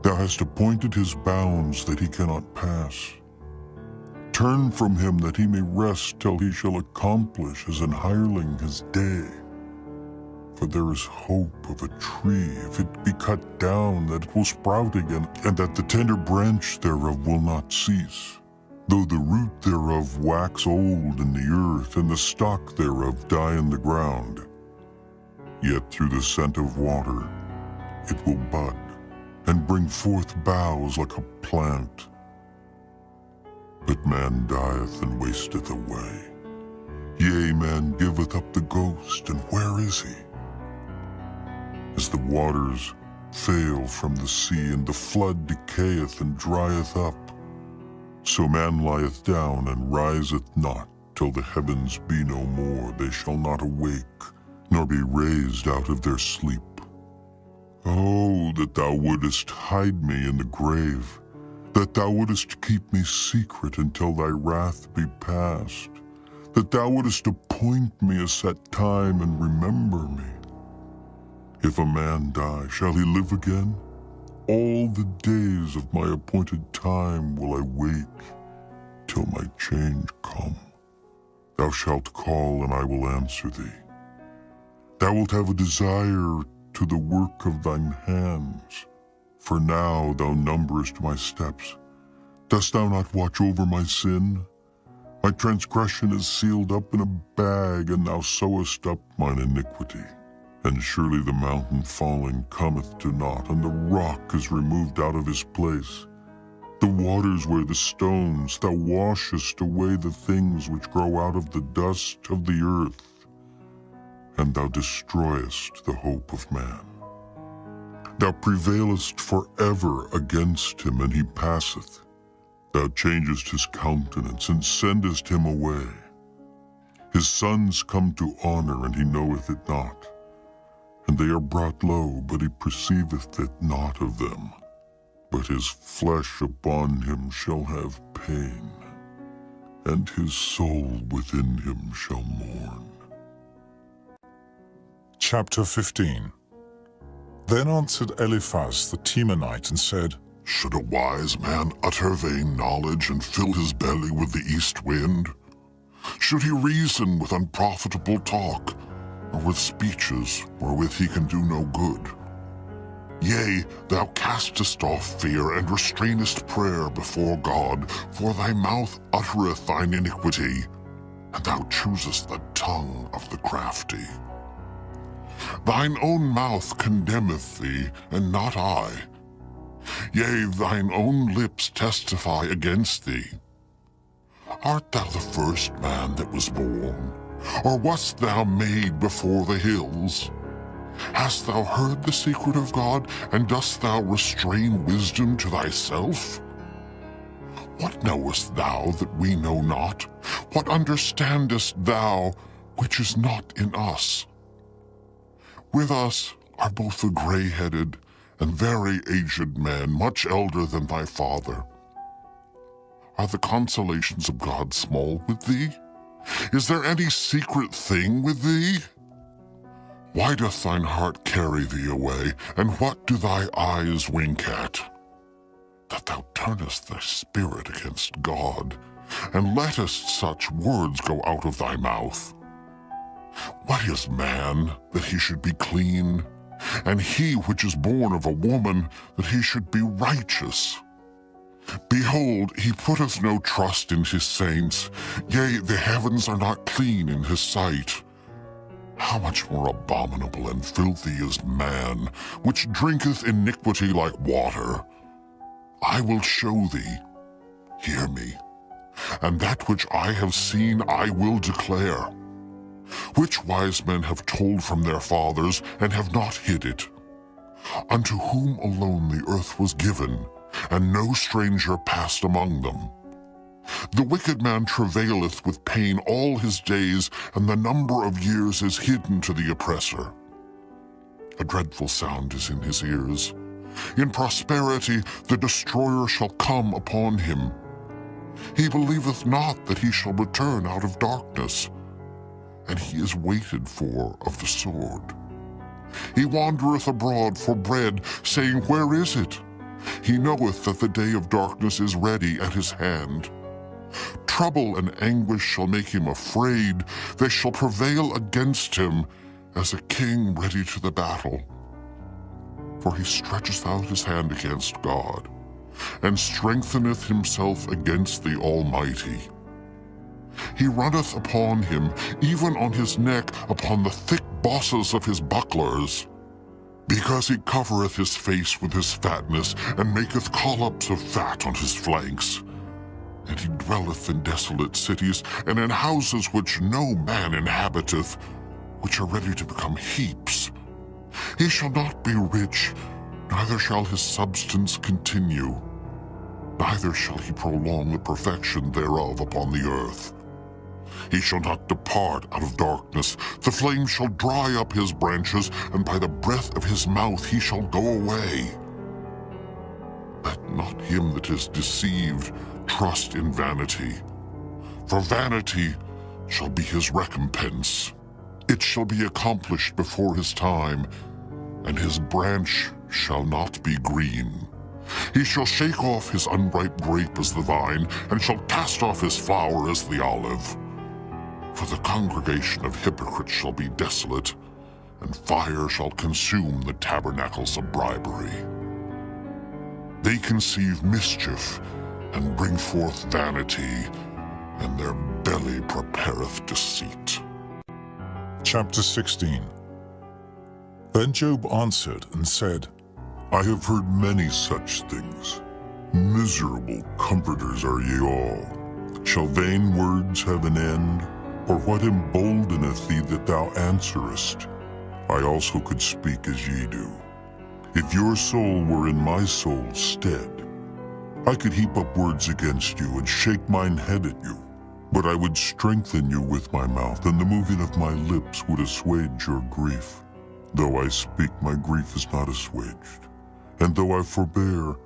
Thou hast appointed his bounds that he cannot pass. Turn from him that he may rest till he shall accomplish as an hireling his day. For there is hope of a tree, if it be cut down, that it will sprout again, and that the tender branch thereof will not cease. Though the root thereof wax old in the earth, and the stock thereof die in the ground, yet through the scent of water it will bud, and bring forth boughs like a plant. But man dieth and wasteth away. Yea, man giveth up the ghost, and where is he? As the waters fail from the sea, and the flood decayeth and drieth up, so man lieth down and riseth not, till the heavens be no more. They shall not awake, nor be raised out of their sleep. Oh, that thou wouldest hide me in the grave, that thou wouldest keep me secret until thy wrath be past, that thou wouldest appoint me a set time and remember me. If a man die, shall he live again? All the days of my appointed time will I wait, till my change come. Thou shalt call, and I will answer thee. Thou wilt have a desire to the work of thine hands. For now thou numberest my steps. Dost thou not watch over my sin? My transgression is sealed up in a bag, and thou sewest up mine iniquity. And surely the mountain falling cometh to naught, and the rock is removed out of his place. The waters wear the stones. Thou washest away the things which grow out of the dust of the earth, and thou destroyest the hope of man. Thou prevailest forever against him, and he passeth. Thou changest his countenance, and sendest him away. His sons come to honor, and he knoweth it not. And they are brought low, but he perceiveth it not of them. But his flesh upon him shall have pain, and his soul within him shall mourn. Chapter 15. Then answered Eliphaz the Temanite and said, Should a wise man utter vain knowledge and fill his belly with the east wind? Should he reason with unprofitable talk, or with speeches wherewith he can do no good? Yea, thou castest off fear and restrainest prayer before God, for thy mouth uttereth thine iniquity, and thou choosest the tongue of the crafty. Thine own mouth condemneth thee, and not I. Yea, thine own lips testify against thee. Art thou the first man that was born? Or wast thou made before the hills? Hast thou heard the secret of God, and dost thou restrain wisdom to thyself? What knowest thou that we know not? What understandest thou which is not in us? With us are both a gray-headed and very aged man, much elder than thy father. Are the consolations of God small with thee? Is there any secret thing with thee? Why doth thine heart carry thee away, and what do thy eyes wink at? That thou turnest thy spirit against God, and lettest such words go out of thy mouth. What is man, that he should be clean? And he which is born of a woman, that he should be righteous? Behold, he putteth no trust in his saints, yea, the heavens are not clean in his sight. How much more abominable and filthy is man, which drinketh iniquity like water? I will show thee, hear me, and that which I have seen I will declare. Which wise men have told from their fathers, and have not hid it? Unto whom alone the earth was given, and no stranger passed among them. The wicked man travaileth with pain all his days, and the number of years is hidden to the oppressor. A dreadful sound is in his ears. In prosperity the destroyer shall come upon him. He believeth not that he shall return out of darkness, and he is waited for of the sword. He wandereth abroad for bread, saying, Where is it? He knoweth that the day of darkness is ready at his hand. Trouble and anguish shall make him afraid. They shall prevail against him as a king ready to the battle. For he stretcheth out his hand against God, and strengtheneth himself against the Almighty. He runneth upon him, even on his neck, upon the thick bosses of his bucklers. Because he covereth his face with his fatness, and maketh collops of fat on his flanks. And he dwelleth in desolate cities, and in houses which no man inhabiteth, which are ready to become heaps. He shall not be rich, neither shall his substance continue, neither shall he prolong the perfection thereof upon the earth. He shall not depart out of darkness. The flame shall dry up his branches, and by the breath of his mouth he shall go away. Let not him that is deceived trust in vanity, for vanity shall be his recompense. It shall be accomplished before his time, and his branch shall not be green. He shall shake off his unripe grape as the vine, and shall cast off his flower as the olive. For the congregation of hypocrites shall be desolate, and fire shall consume the tabernacles of bribery. They conceive mischief, and bring forth vanity, and their belly prepareth deceit. Chapter 16. Then Job answered and said, I have heard many such things. Miserable comforters are ye all. Shall vain words have an end? Or what emboldeneth thee that thou answerest? I also could speak as ye do. If your soul were in my soul's stead, I could heap up words against you and shake mine head at you. But I would strengthen you with my mouth, and the moving of my lips would assuage your grief. Though I speak, my grief is not assuaged. And though I forbear,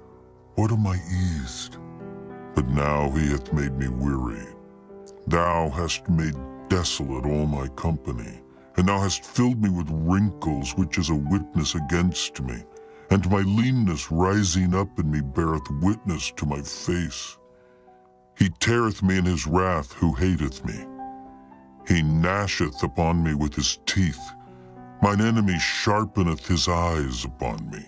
what am I eased? But now he hath made me weary. Thou hast made desolate all my company, and thou hast filled me with wrinkles, which is a witness against me. And my leanness rising up in me beareth witness to my face. He teareth me in his wrath who hateth me. He gnasheth upon me with his teeth. Mine enemy sharpeneth his eyes upon me.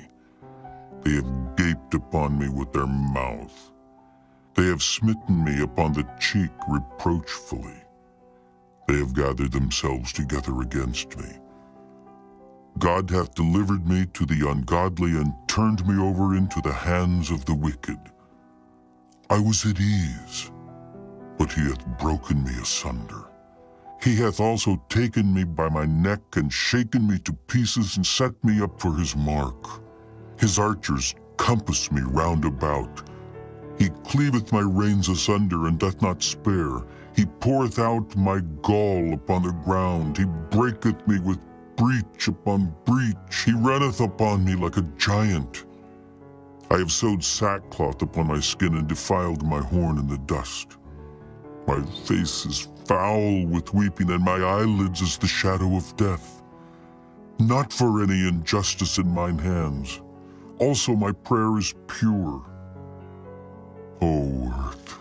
They have gaped upon me with their mouth. They have smitten me upon the cheek reproachfully. They have gathered themselves together against me. God hath delivered me to the ungodly, and turned me over into the hands of the wicked. I was at ease, but he hath broken me asunder. He hath also taken me by my neck and shaken me to pieces and set me up for his mark. His archers compass me round about. He cleaveth my reins asunder and doth not spare. He poureth out my gall upon the ground. He breaketh me with breach upon breach. He runneth upon me like a giant. I have sewed sackcloth upon my skin and defiled my horn in the dust. My face is foul with weeping, and my eyelids as the shadow of death. Not for any injustice in mine hands. Also my prayer is pure. O earth,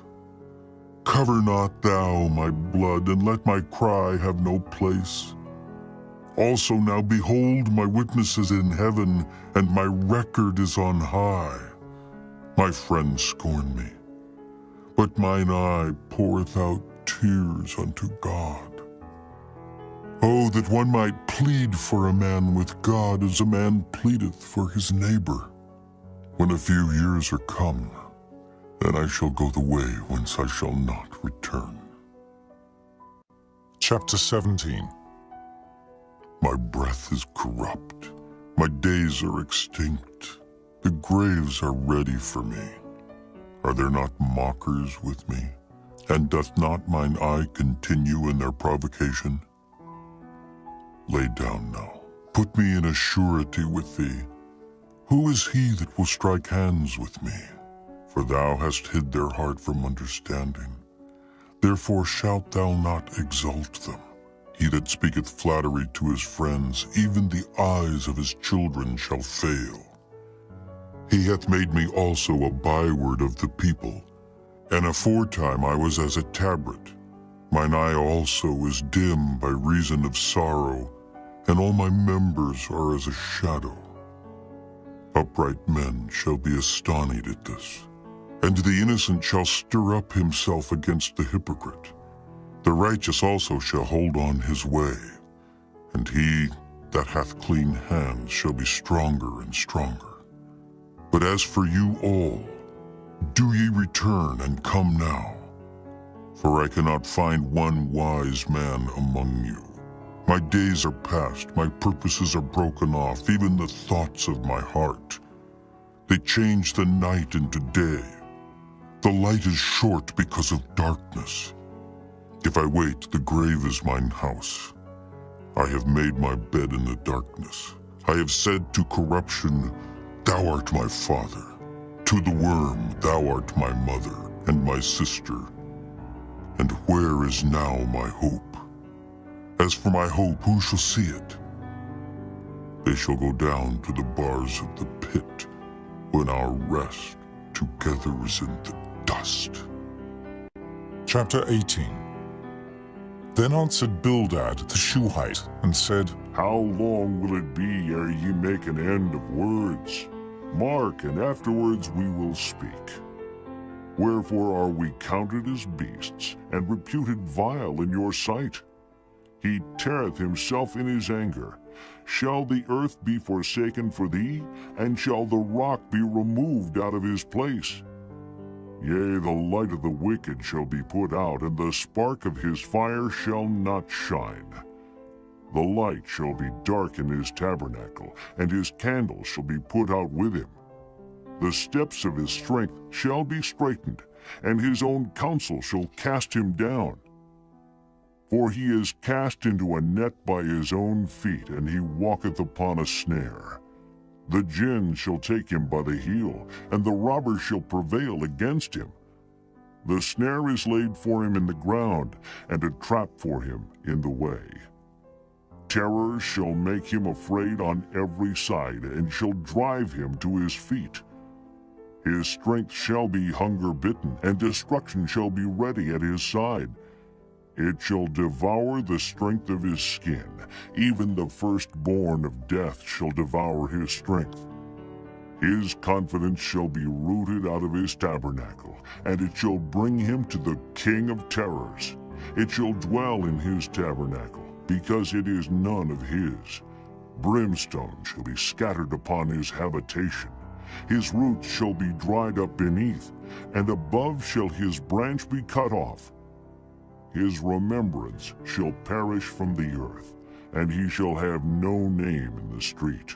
cover not thou my blood, and let my cry have no place. Also now behold, my witness is in heaven, and my record is on high. My friends scorn me, but mine eye poureth out tears unto God. Oh, that one might plead for a man with God as a man pleadeth for his neighbor. When a few years are come, then I shall go the way whence I shall not return. Chapter 17. My breath is corrupt, my days are extinct, the graves are ready for me. Are there not mockers with me? And doth not mine eye continue in their provocation? Lay down now, put me in a surety with thee. Who is he that will strike hands with me? For thou hast hid their heart from understanding. Therefore shalt thou not exalt them. He that speaketh flattery to his friends, even the eyes of his children shall fail. He hath made me also a byword of the people, and aforetime I was as a tabret. Mine eye also is dim by reason of sorrow, and all my members are as a shadow. Upright men shall be astonished at this, and the innocent shall stir up himself against the hypocrite. The righteous also shall hold on his way, and he that hath clean hands shall be stronger and stronger. But as for you all, do ye return and come now, for I cannot find one wise man among you. My days are past, my purposes are broken off, even the thoughts of my heart. They change the night into day. The light is short because of darkness. If I wait, the grave is mine house. I have made my bed in the darkness. I have said to corruption, Thou art my father. To the worm, thou art my mother and my sister. And where is now my hope? As for my hope, who shall see it? They shall go down to the bars of the pit, when our rest together is in the dust. Chapter 18. Then answered Bildad the Shuhite, and said, How long will it be ere ye make an end of words? Mark, and afterwards we will speak. Wherefore are we counted as beasts, and reputed vile in your sight? He teareth himself in his anger. Shall the earth be forsaken for thee, and shall the rock be removed out of his place? Yea, the light of the wicked shall be put out, and the spark of his fire shall not shine. The light shall be dark in his tabernacle, and his candle shall be put out with him. The steps of his strength shall be straitened, and his own counsel shall cast him down. For he is cast into a net by his own feet, and he walketh upon a snare. The gin shall take him by the heel, and the robber shall prevail against him. The snare is laid for him in the ground, and a trap for him in the way. Terror shall make him afraid on every side, and shall drive him to his feet. His strength shall be hunger-bitten, and destruction shall be ready at his side. It shall devour the strength of his skin, even the firstborn of death shall devour his strength. His confidence shall be rooted out of his tabernacle, and it shall bring him to the King of terrors. It shall dwell in his tabernacle, because it is none of his. Brimstone shall be scattered upon his habitation. His roots shall be dried up beneath, and above shall his branch be cut off. his remembrance shall perish from the earth, and he shall have no name in the street.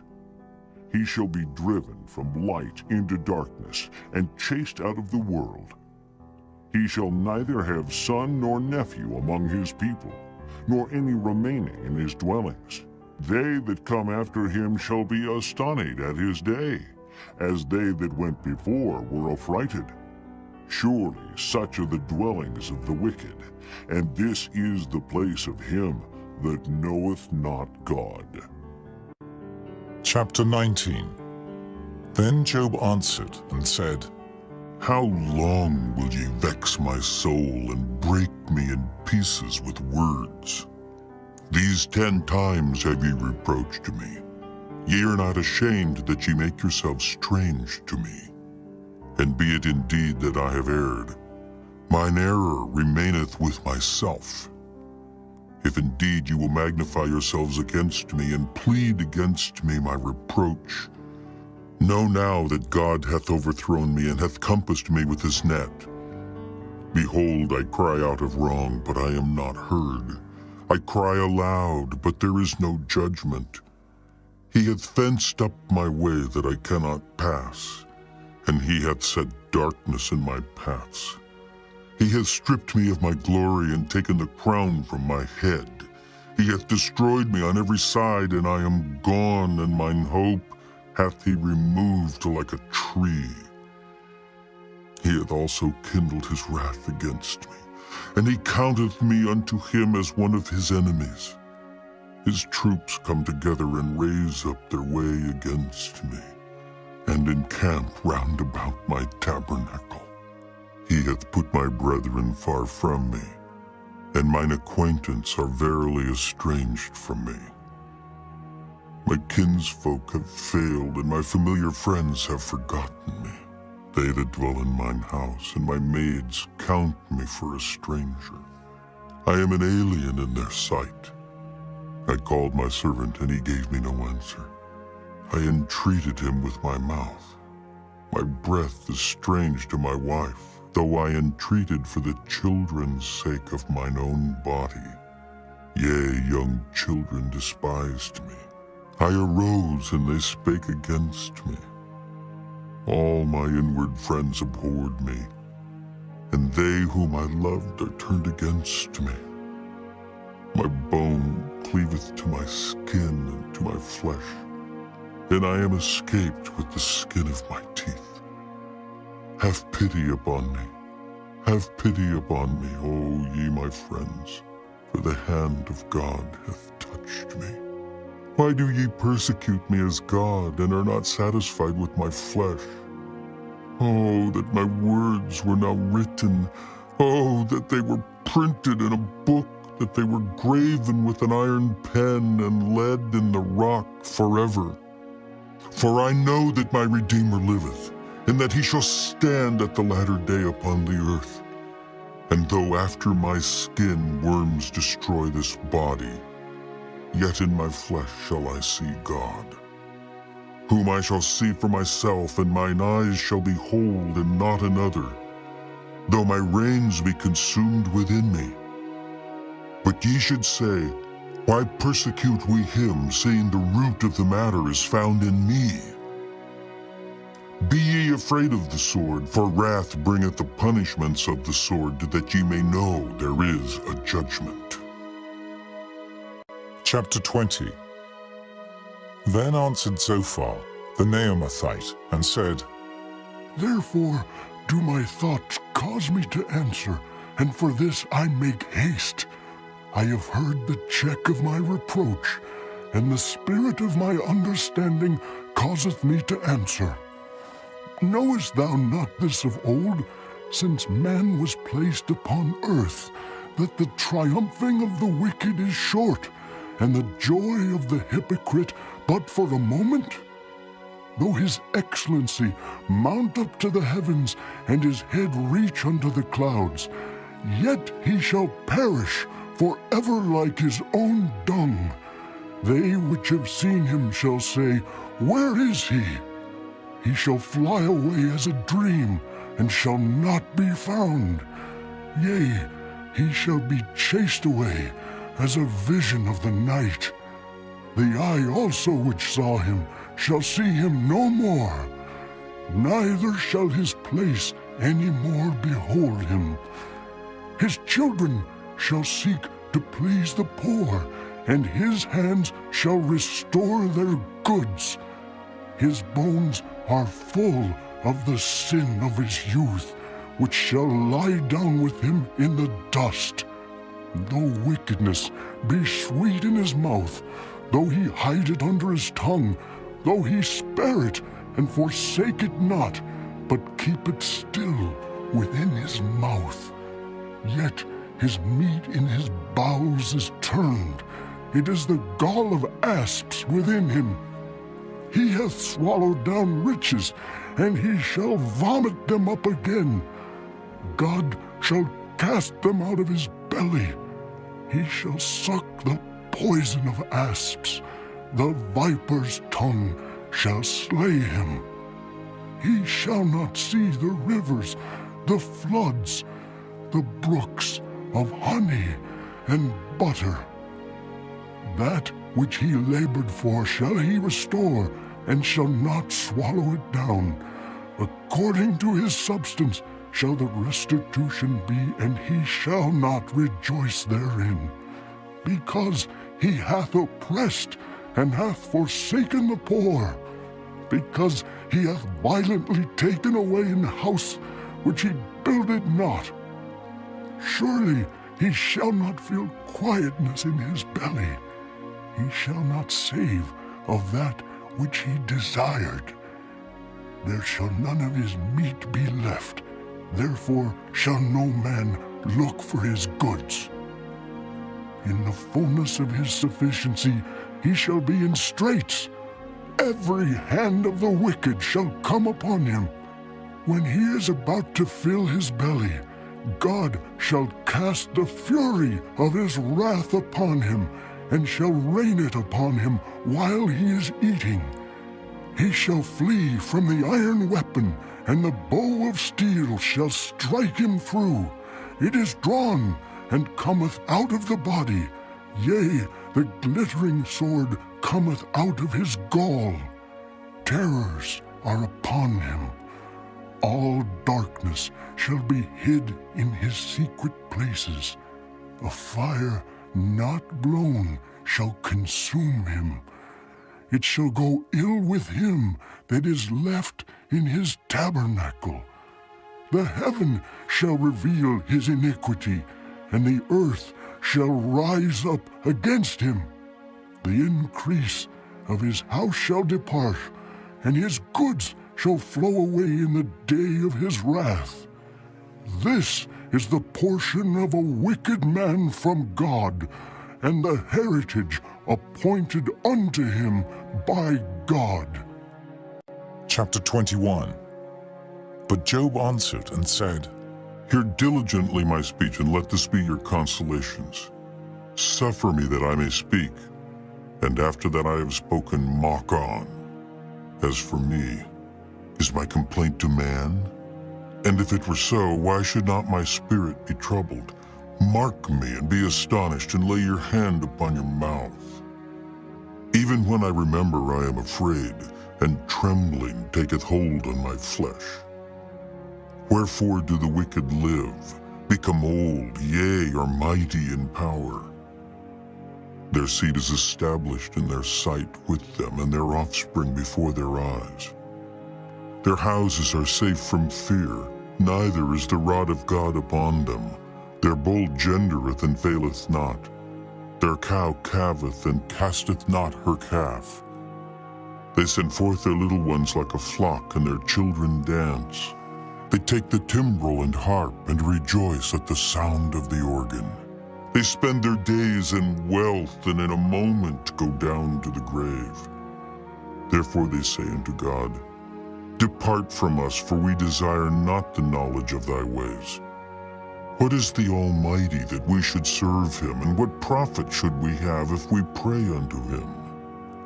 He shall be driven from light into darkness, and chased out of the world. He shall neither have son nor nephew among his people, nor any remaining in his dwellings. They that come after him shall be astonished at his day, as they that went before were affrighted. Surely such are the dwellings of the wicked, and this is the place of him that knoweth not God. Chapter 19. Then Job answered and said, How long will ye vex my soul and break me in pieces with words? These 10 times have ye reproached me. Ye are not ashamed that ye make yourselves strange to me. And be it indeed that I have erred, mine error remaineth with myself. If indeed you will magnify yourselves against me, and plead against me my reproach, know now that God hath overthrown me, and hath compassed me with his net. Behold, I cry out of wrong, but I am not heard. I cry aloud, but there is no judgment. He hath fenced up my way that I cannot pass, and he hath set darkness in my paths. He hath stripped me of my glory, and taken the crown from my head. He hath destroyed me on every side, and I am gone, and mine hope hath he removed like a tree. He hath also kindled his wrath against me, and he counteth me unto him as one of his enemies. His troops come together and raise up their way against me, and encamp round about my tabernacle. He hath put my brethren far from me, and mine acquaintance are verily estranged from me. My kinsfolk have failed, and my familiar friends have forgotten me. They that dwell in mine house, and my maids count me for a stranger. I am an alien in their sight. I called my servant, and he gave me no answer. I entreated him with my mouth. My breath is strange to my wife, though I entreated for the children's sake of mine own body. Yea, young children despised me. I arose, and they spake against me. All my inward friends abhorred me, and they whom I loved are turned against me. My bone cleaveth to my skin and to my flesh, and I am escaped with the skin of my teeth. Have pity upon me, have pity upon me, O ye my friends, for the hand of God hath touched me. Why do ye persecute me as God, and are not satisfied with my flesh? Oh, that my words were now written. Oh, that they were printed in a book, that they were graven with an iron pen and lead in the rock forever. For I know that my Redeemer liveth, and that he shall stand at the latter day upon the earth. And though after my skin worms destroy this body, yet in my flesh shall I see God, whom I shall see for myself, and mine eyes shall behold, and not another, though my reins be consumed within me. But ye should say, Why persecute we him, seeing the root of the matter is found in me? Be ye afraid of the sword, for wrath bringeth the punishments of the sword, that ye may know there is a judgment. Chapter 20. Then answered Zophar, the Naamathite, and said, Therefore do my thoughts cause me to answer, and for this I make haste. I have heard the check of my reproach, and the spirit of my understanding causeth me to answer. Knowest thou not this of old, since man was placed upon earth, that the triumphing of the wicked is short, and the joy of the hypocrite but for a moment? Though his excellency mount up to the heavens, and his head reach unto the clouds, yet he shall perish forever like his own dung. They which have seen him shall say, Where is he? He shall fly away as a dream, and shall not be found. Yea, he shall be chased away as a vision of the night. The eye also which saw him shall see him no more, neither shall his place any more behold him. His children shall seek to please the poor, and his hands shall restore their goods. His bones are full of the sin of his youth, which shall lie down with him in the dust. Though wickedness be sweet in his mouth, though he hide it under his tongue, though he spare it and forsake it not, but keep it still within his mouth, yet his meat in his bowels is turned, it is the gall of asps within him. He hath swallowed down riches, and he shall vomit them up again. God shall cast them out of his belly. He shall suck the poison of asps. The viper's tongue shall slay him. He shall not see the rivers, the floods, the brooks of honey and butter. That which he labored for shall he restore, and shall not swallow it down. According to his substance shall the restitution be, and he shall not rejoice therein. Because he hath oppressed and hath forsaken the poor, because he hath violently taken away an house which he builded not. Surely he shall not feel quietness in his belly. He shall not save of that which he desired. There shall none of his meat be left, therefore shall no man look for his goods. In the fullness of his sufficiency he shall be in straits. Every hand of the wicked shall come upon him. When he is about to fill his belly, God shall cast the fury of his wrath upon him, and shall rain it upon him while he is eating. He shall flee from the iron weapon, and the bow of steel shall strike him through. It is drawn, and cometh out of the body. Yea, the glittering sword cometh out of his gall. Terrors are upon him. All darkness shall be hid in his secret places. A fire not blown shall consume him. It shall go ill with him that is left in his tabernacle. The heaven shall reveal his iniquity, and the earth shall rise up against him. The increase of his house shall depart, and his goods shall flow away in the day of his wrath. This is the portion of a wicked man from God, and the heritage appointed unto him by God. Chapter 21. But Job answered and said, Hear diligently my speech, and let this be your consolations. Suffer me that I may speak, and after that I have spoken, mock on. As for me, is my complaint to man? And if it were so, why should not my spirit be troubled? Mark me and be astonished, and lay your hand upon your mouth. Even when I remember, I am afraid, and trembling taketh hold on my flesh. Wherefore do the wicked live, become old, yea, are mighty in power? Their seed is established in their sight with them, and their offspring before their eyes. Their houses are safe from fear, neither is the rod of God upon them. Their bull gendereth and faileth not. Their cow calveth and casteth not her calf. They send forth their little ones like a flock, and their children dance. They take the timbrel and harp, and rejoice at the sound of the organ. They spend their days in wealth, and in a moment go down to the grave. Therefore they say unto God, Depart from us, for we desire not the knowledge of thy ways. What is the Almighty that we should serve him, and what profit should we have if we pray unto him?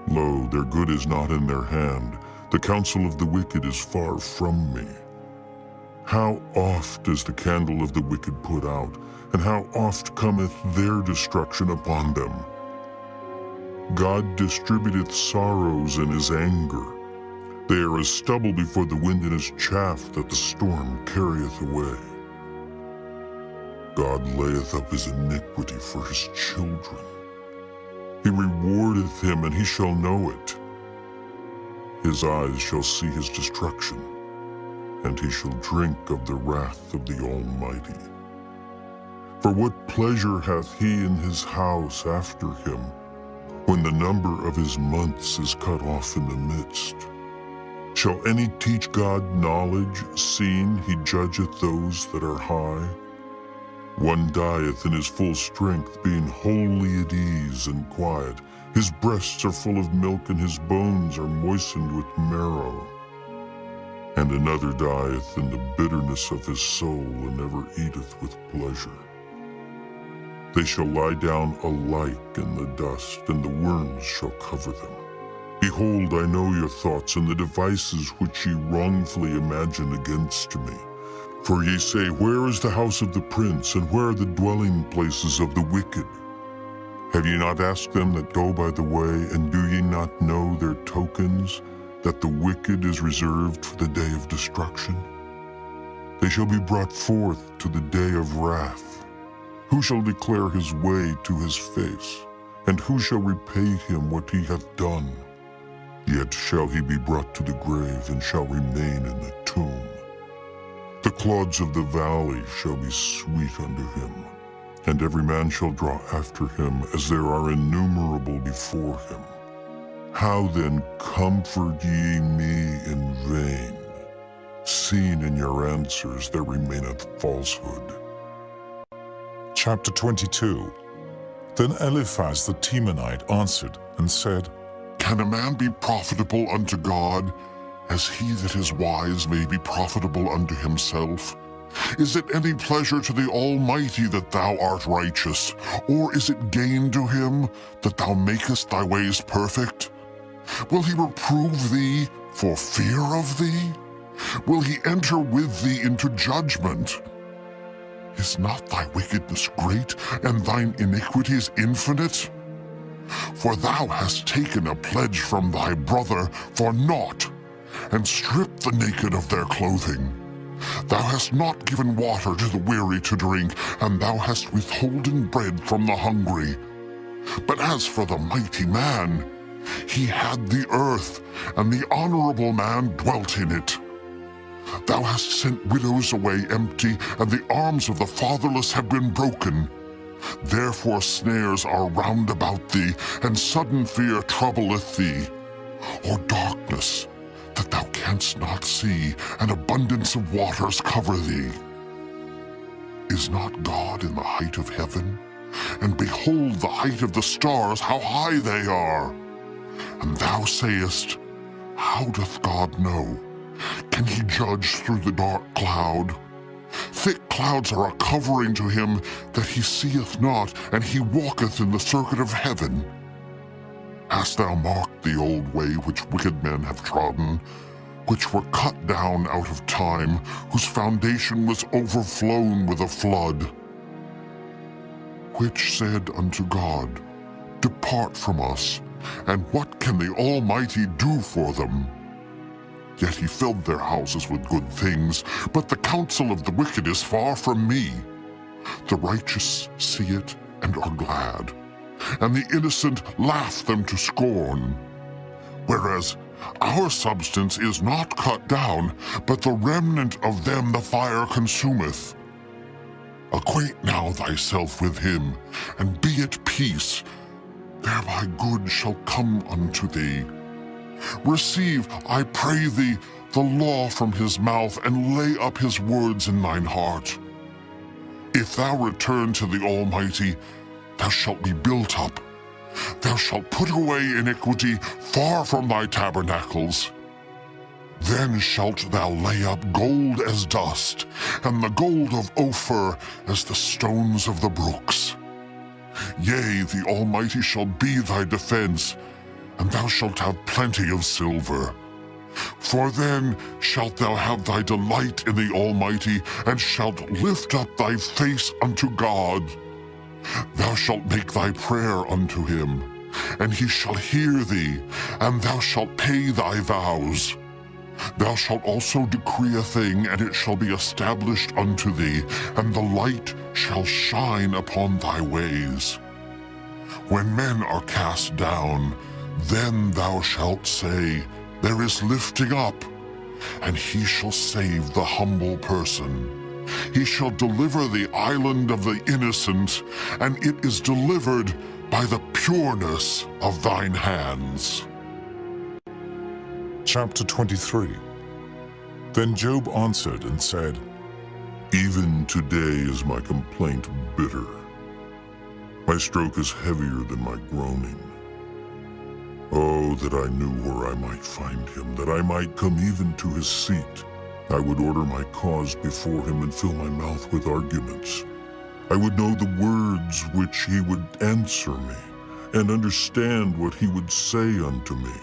Lo, their good is not in their hand, the counsel of the wicked is far from me. How oft is the candle of the wicked put out, and how oft cometh their destruction upon them? God distributeth sorrows in his anger. They are as stubble before the wind, and as chaff that the storm carrieth away. God layeth up his iniquity for his children. He rewardeth him, and he shall know it. His eyes shall see his destruction, and he shall drink of the wrath of the Almighty. For what pleasure hath he in his house after him, when the number of his months is cut off in the midst? Shall any teach God knowledge, seeing he judgeth those that are high? One dieth in his full strength, being wholly at ease and quiet. His breasts are full of milk, and his bones are moistened with marrow. And another dieth in the bitterness of his soul, and ever eateth with pleasure. They shall lie down alike in the dust, and the worms shall cover them. Behold, I know your thoughts, and the devices which ye wrongfully imagine against me. For ye say, Where is the house of the prince, and where are the dwelling places of the wicked? Have ye not asked them that go by the way, and do ye not know their tokens, that the wicked is reserved for the day of destruction? They shall be brought forth to the day of wrath. Who shall declare his way to his face? And who shall repay him what he hath done? Yet shall he be brought to the grave, and shall remain in the tomb. The clods of the valley shall be sweet unto him, and every man shall draw after him, as there are innumerable before him. How then comfort ye me in vain, seeing in your answers there remaineth falsehood? Chapter 22. Then Eliphaz the Temanite answered and said, Can a man be profitable unto God, as he that is wise may be profitable unto himself? Is it any pleasure to the Almighty that thou art righteous? Or is it gain to him that thou makest thy ways perfect? Will he reprove thee for fear of thee? Will he enter with thee into judgment? Is not thy wickedness great, and thine iniquities infinite? For thou hast taken a pledge from thy brother for naught, and stripped the naked of their clothing. Thou hast not given water to the weary to drink, and thou hast withholden bread from the hungry. But as for the mighty man, he had the earth, and the honorable man dwelt in it. Thou hast sent widows away empty, and the arms of the fatherless have been broken. Therefore snares are round about thee, and sudden fear troubleth thee. Or darkness, that thou canst not see, and abundance of waters cover thee. Is not God in the height of heaven? And behold the height of the stars, how high they are. And thou sayest, How doth God know? Can he judge through the dark cloud? Thick clouds are a covering to him that he seeth not, and he walketh in the circuit of heaven. Hast thou marked the old way which wicked men have trodden, which were cut down out of time, whose foundation was overflown with a flood? Which said unto God, Depart from us, and what can the Almighty do for them? Yet he filled their houses with good things, but the counsel of the wicked is far from me. The righteous see it and are glad, and the innocent laugh them to scorn. Whereas our substance is not cut down, but the remnant of them the fire consumeth. Acquaint now thyself with him, and be at peace, thereby good shall come unto thee. Receive, I pray thee, the law from his mouth, and lay up his words in thine heart. If thou return to the Almighty, thou shalt be built up. Thou shalt put away iniquity far from thy tabernacles. Then shalt thou lay up gold as dust, and the gold of Ophir as the stones of the brooks. Yea, the Almighty shall be thy defense, and thou shalt have plenty of silver. For then shalt thou have thy delight in the Almighty, and shalt lift up thy face unto God. Thou shalt make thy prayer unto him, and he shall hear thee, and thou shalt pay thy vows. Thou shalt also decree a thing, and it shall be established unto thee, and the light shall shine upon thy ways. When men are cast down, then thou shalt say, There is lifting up, and he shall save the humble person. He shall deliver the island of the innocent, and it is delivered by the pureness of thine hands. Chapter 23. Then Job answered and said, Even today is my complaint bitter. My stroke is heavier than my groaning. Oh, that I knew where I might find him, that I might come even to his seat. I would order my cause before him and fill my mouth with arguments. I would know the words which he would answer me, and understand what he would say unto me.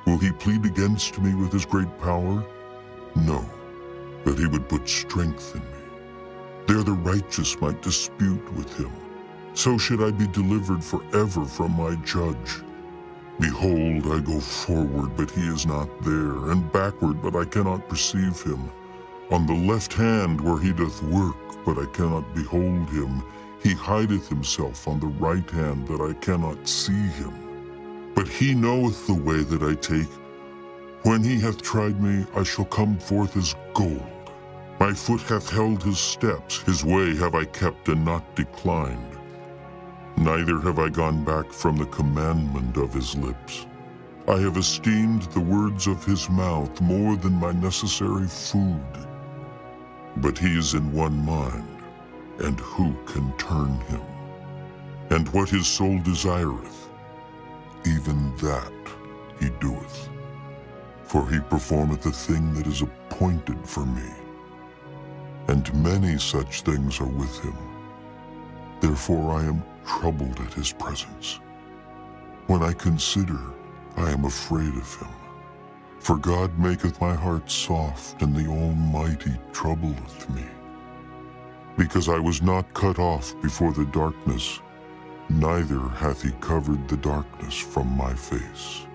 Will he plead against me with his great power? No, that he would put strength in me. There the righteous might dispute with him. So should I be delivered forever from my judge. Behold, I go forward, but he is not there, and backward, but I cannot perceive him. On the left hand where he doth work, but I cannot behold him. He hideth himself on the right hand, that I cannot see him. But he knoweth the way that I take. When he hath tried me, I shall come forth as gold. My foot hath held his steps, his way have I kept and not declined. Neither have I gone back from the commandment of his lips. I have esteemed the words of his mouth more than my necessary food. But he is in one mind, and who can turn him? And what his soul desireth, even that he doeth. For he performeth a thing that is appointed for me, and many such things are with him. Therefore I am troubled at his presence. When I consider, I am afraid of him. For God maketh my heart soft, and the Almighty troubleth me. Because I was not cut off before the darkness, neither hath he covered the darkness from my face.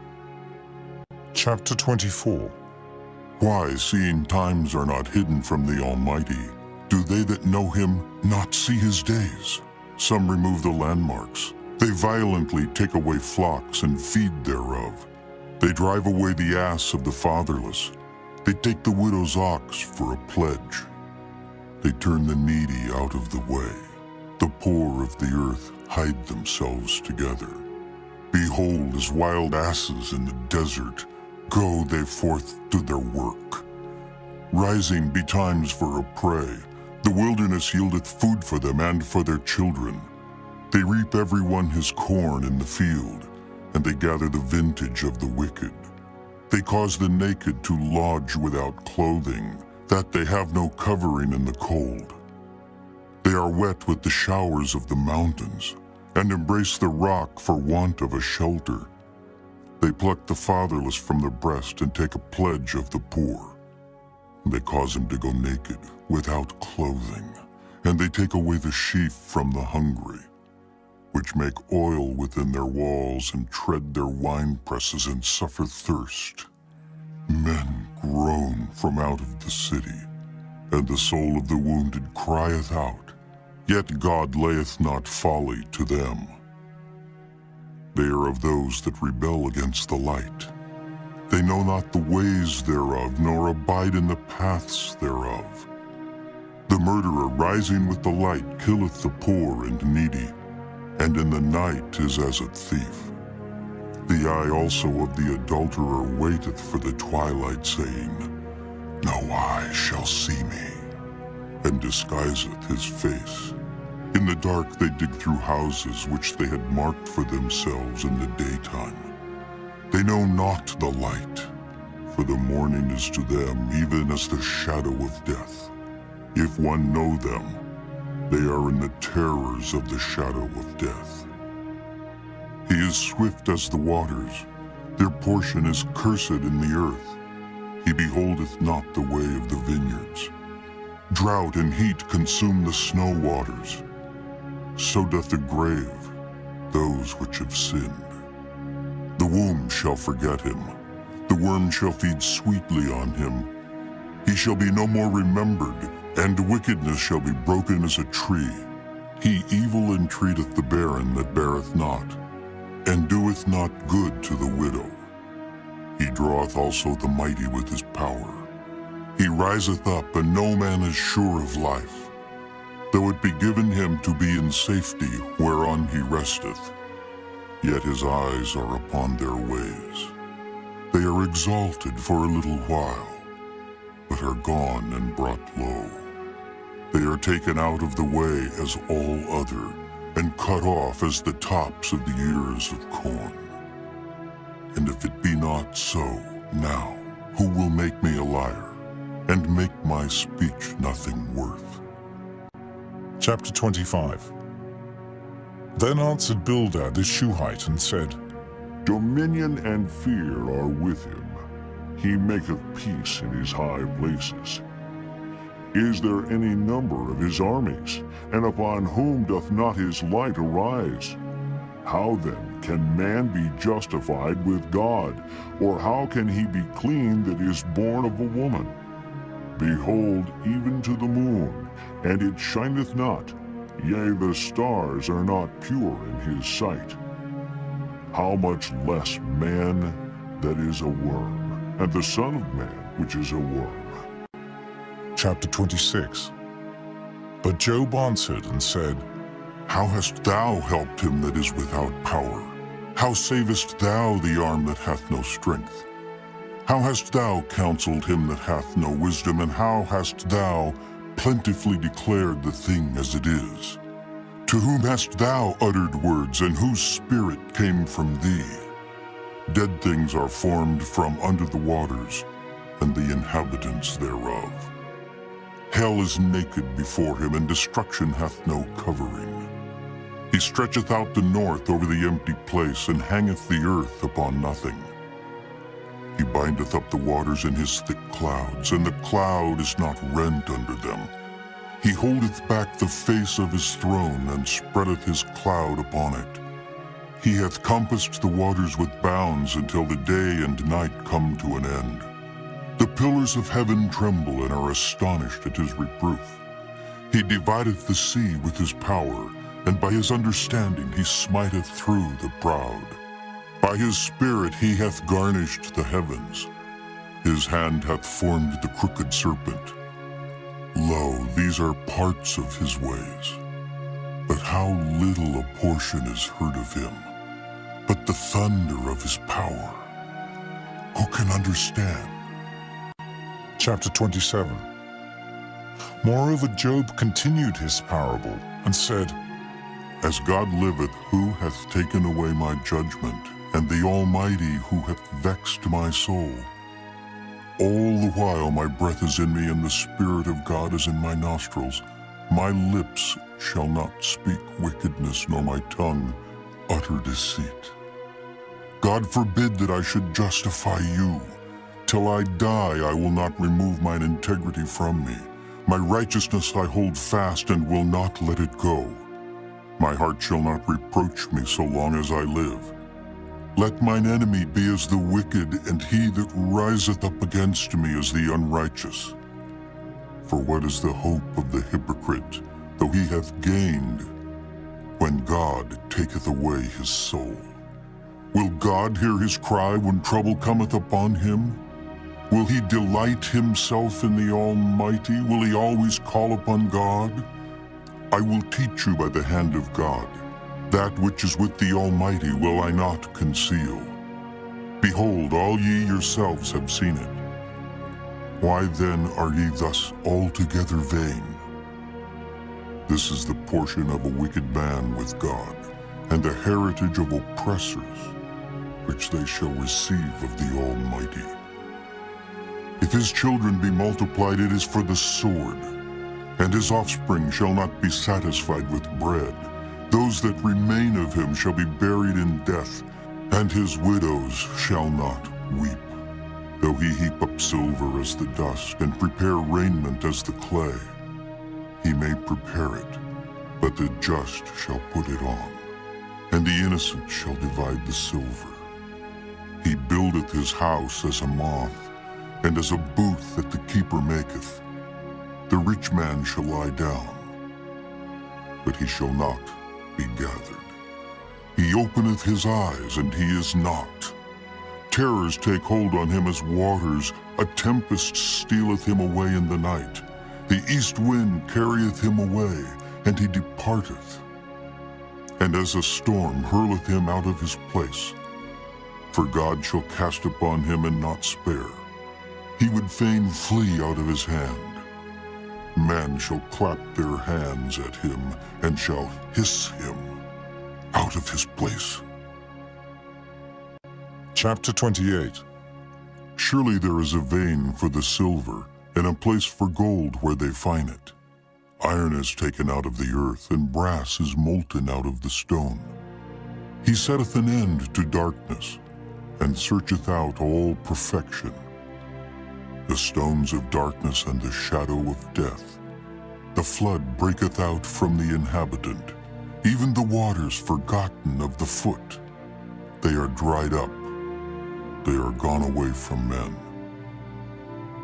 Chapter 24. Why, seeing times are not hidden from the Almighty, do they that know him not see his days? Some remove the landmarks. They violently take away flocks and feed thereof. They drive away the ass of the fatherless. They take the widow's ox for a pledge. They turn the needy out of the way. The poor of the earth hide themselves together. Behold, as wild asses in the desert, go they forth to their work. Rising betimes for a prey, the wilderness yieldeth food for them and for their children. They reap every one his corn in the field, and they gather the vintage of the wicked. They cause the naked to lodge without clothing, that they have no covering in the cold. They are wet with the showers of the mountains, and embrace the rock for want of a shelter. They pluck the fatherless from the breast and take a pledge of the poor. They cause him to go naked, without clothing, and they take away the sheaf from the hungry, which make oil within their walls and tread their winepresses and suffer thirst. Men groan from out of the city, and the soul of the wounded crieth out, yet God layeth not folly to them. They are of those that rebel against the light. They know not the ways thereof, nor abide in the paths thereof. The murderer rising with the light killeth the poor and needy, and in the night is as a thief. The eye also of the adulterer waiteth for the twilight, saying, No eye shall see me, and disguiseth his face. In the dark they dig through houses which they had marked for themselves in the daytime. They know not the light, for the morning is to them even as the shadow of death. If one know them, they are in the terrors of the shadow of death. He is swift as the waters. Their portion is cursed in the earth. He beholdeth not the way of the vineyards. Drought and heat consume the snow waters. So doth the grave those which have sinned. The womb shall forget him. The worm shall feed sweetly on him. He shall be no more remembered, and wickedness shall be broken as a tree. He evil entreateth the barren that beareth not, and doeth not good to the widow. He draweth also the mighty with his power. He riseth up, and no man is sure of life. Though it be given him to be in safety whereon he resteth, yet his eyes are upon their ways. They are exalted for a little while, but are gone and brought low. They are taken out of the way as all other, and cut off as the tops of the ears of corn. And if it be not so, now, who will make me a liar, and make my speech nothing worth? Chapter 25. Then answered Bildad the Shuhite and said, Dominion and fear are with him. He maketh peace in his high places. Is there any number of his armies? And upon whom doth not his light arise? How then can man be justified with God? Or how can he be clean that is born of a woman? Behold, even to the moon, and it shineth not, yea, the stars are not pure in his sight. How much less man that is a worm, and the Son of Man which is a worm? Chapter 26. But Job answered and said, How hast thou helped him that is without power? How savest thou the arm that hath no strength? How hast thou counseled him that hath no wisdom, and how hast thou plentifully declared the thing as it is? To whom hast thou uttered words, and whose spirit came from thee? Dead things are formed from under the waters, and the inhabitants thereof. Hell is naked before him, and destruction hath no covering. He stretcheth out the north over the empty place, and hangeth the earth upon nothing. He bindeth up the waters in his thick clouds, and the cloud is not rent under them. He holdeth back the face of his throne, and spreadeth his cloud upon it. He hath compassed the waters with bounds, until the day and night come to an end. The pillars of heaven tremble, and are astonished at his reproof. He divideth the sea with his power, and by his understanding he smiteth through the proud. By his spirit he hath garnished the heavens. His hand hath formed the crooked serpent. Lo, these are parts of his ways. But how little a portion is heard of him. But the thunder of his power, who can understand? Chapter 27. Moreover, Job continued his parable, and said, As God liveth, who hath taken away my judgment, and the Almighty who hath vexed my soul? All the while my breath is in me, and the Spirit of God is in my nostrils. My lips shall not speak wickedness, nor my tongue utter deceit. God forbid that I should justify you. Till I die I will not remove mine integrity from me. My righteousness I hold fast, and will not let it go. My heart shall not reproach me so long as I live. Let mine enemy be as the wicked, and he that riseth up against me as the unrighteous. For what is the hope of the hypocrite, though he hath gained, when God taketh away his soul? Will God hear his cry when trouble cometh upon him? Will he delight himself in the Almighty? Will he always call upon God? I will teach you by the hand of God. That which is with the Almighty will I not conceal. Behold, all ye yourselves have seen it. Why then are ye thus altogether vain? This is the portion of a wicked man with God, and the heritage of oppressors, which they shall receive of the Almighty. If his children be multiplied, it is for the sword, and his offspring shall not be satisfied with bread. Those that remain of him shall be buried in death, and his widows shall not weep. Though he heap up silver as the dust, and prepare raiment as the clay, he may prepare it, but the just shall put it on, and the innocent shall divide the silver. He buildeth his house as a moth, and as a booth that the keeper maketh. The rich man shall lie down, but he shall not be gathered. He openeth his eyes, and he is not. Terrors take hold on him as waters, a tempest stealeth him away in the night. The east wind carrieth him away, and he departeth. And as a storm hurleth him out of his place. For God shall cast upon him and not spare. He would fain flee out of his hand. Man shall clap their hands at him, and shall hiss him out of his place. Chapter 28. Surely there is a vein for the silver, and a place for gold where they find it. Iron is taken out of the earth, and brass is molten out of the stone. He setteth an end to darkness, and searcheth out all perfection. The stones of darkness and the shadow of death. The flood breaketh out from the inhabitant, even the waters forgotten of the foot. They are dried up, they are gone away from men.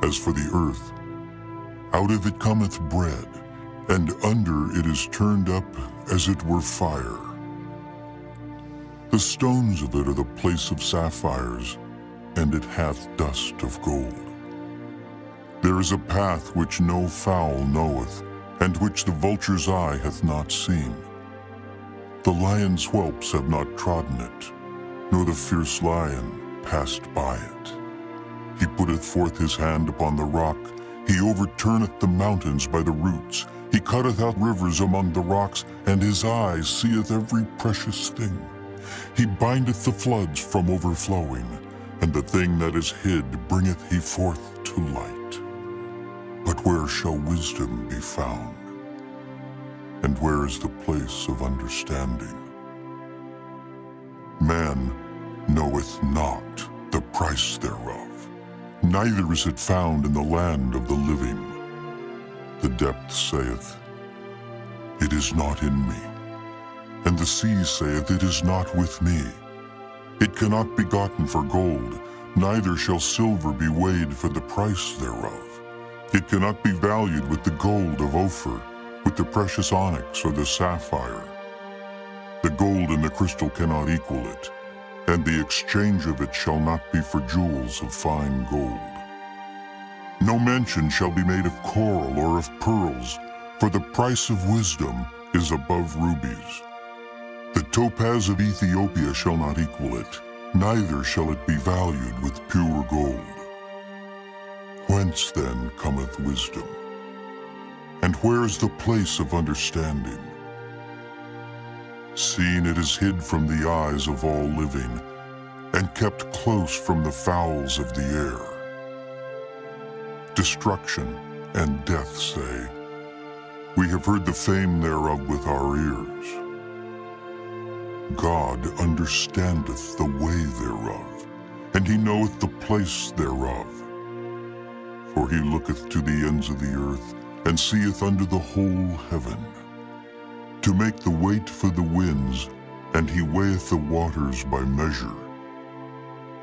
As for the earth, out of it cometh bread, and under it is turned up as it were fire. The stones of it are the place of sapphires, and it hath dust of gold. There is a path which no fowl knoweth, and which the vulture's eye hath not seen. The lion's whelps have not trodden it, nor the fierce lion passed by it. He putteth forth his hand upon the rock, he overturneth the mountains by the roots. He cutteth out rivers among the rocks, and his eye seeth every precious thing. He bindeth the floods from overflowing, and the thing that is hid bringeth he forth to light. But where shall wisdom be found? And where is the place of understanding? Man knoweth not the price thereof, neither is it found in the land of the living. The depth saith, it is not in me, and the sea saith, it is not with me. It cannot be gotten for gold, neither shall silver be weighed for the price thereof. It cannot be valued with the gold of Ophir, with the precious onyx or the sapphire. The gold and the crystal cannot equal it, and the exchange of it shall not be for jewels of fine gold. No mention shall be made of coral or of pearls, for the price of wisdom is above rubies. The topaz of Ethiopia shall not equal it, neither shall it be valued with pure gold. Whence then cometh wisdom? And where is the place of understanding? Seeing it is hid from the eyes of all living, and kept close from the fowls of the air. Destruction and death say, we have heard the fame thereof with our ears. God understandeth the way thereof, and he knoweth the place thereof. For he looketh to the ends of the earth, and seeth under the whole heaven, to make the weight for the winds, and he weigheth the waters by measure.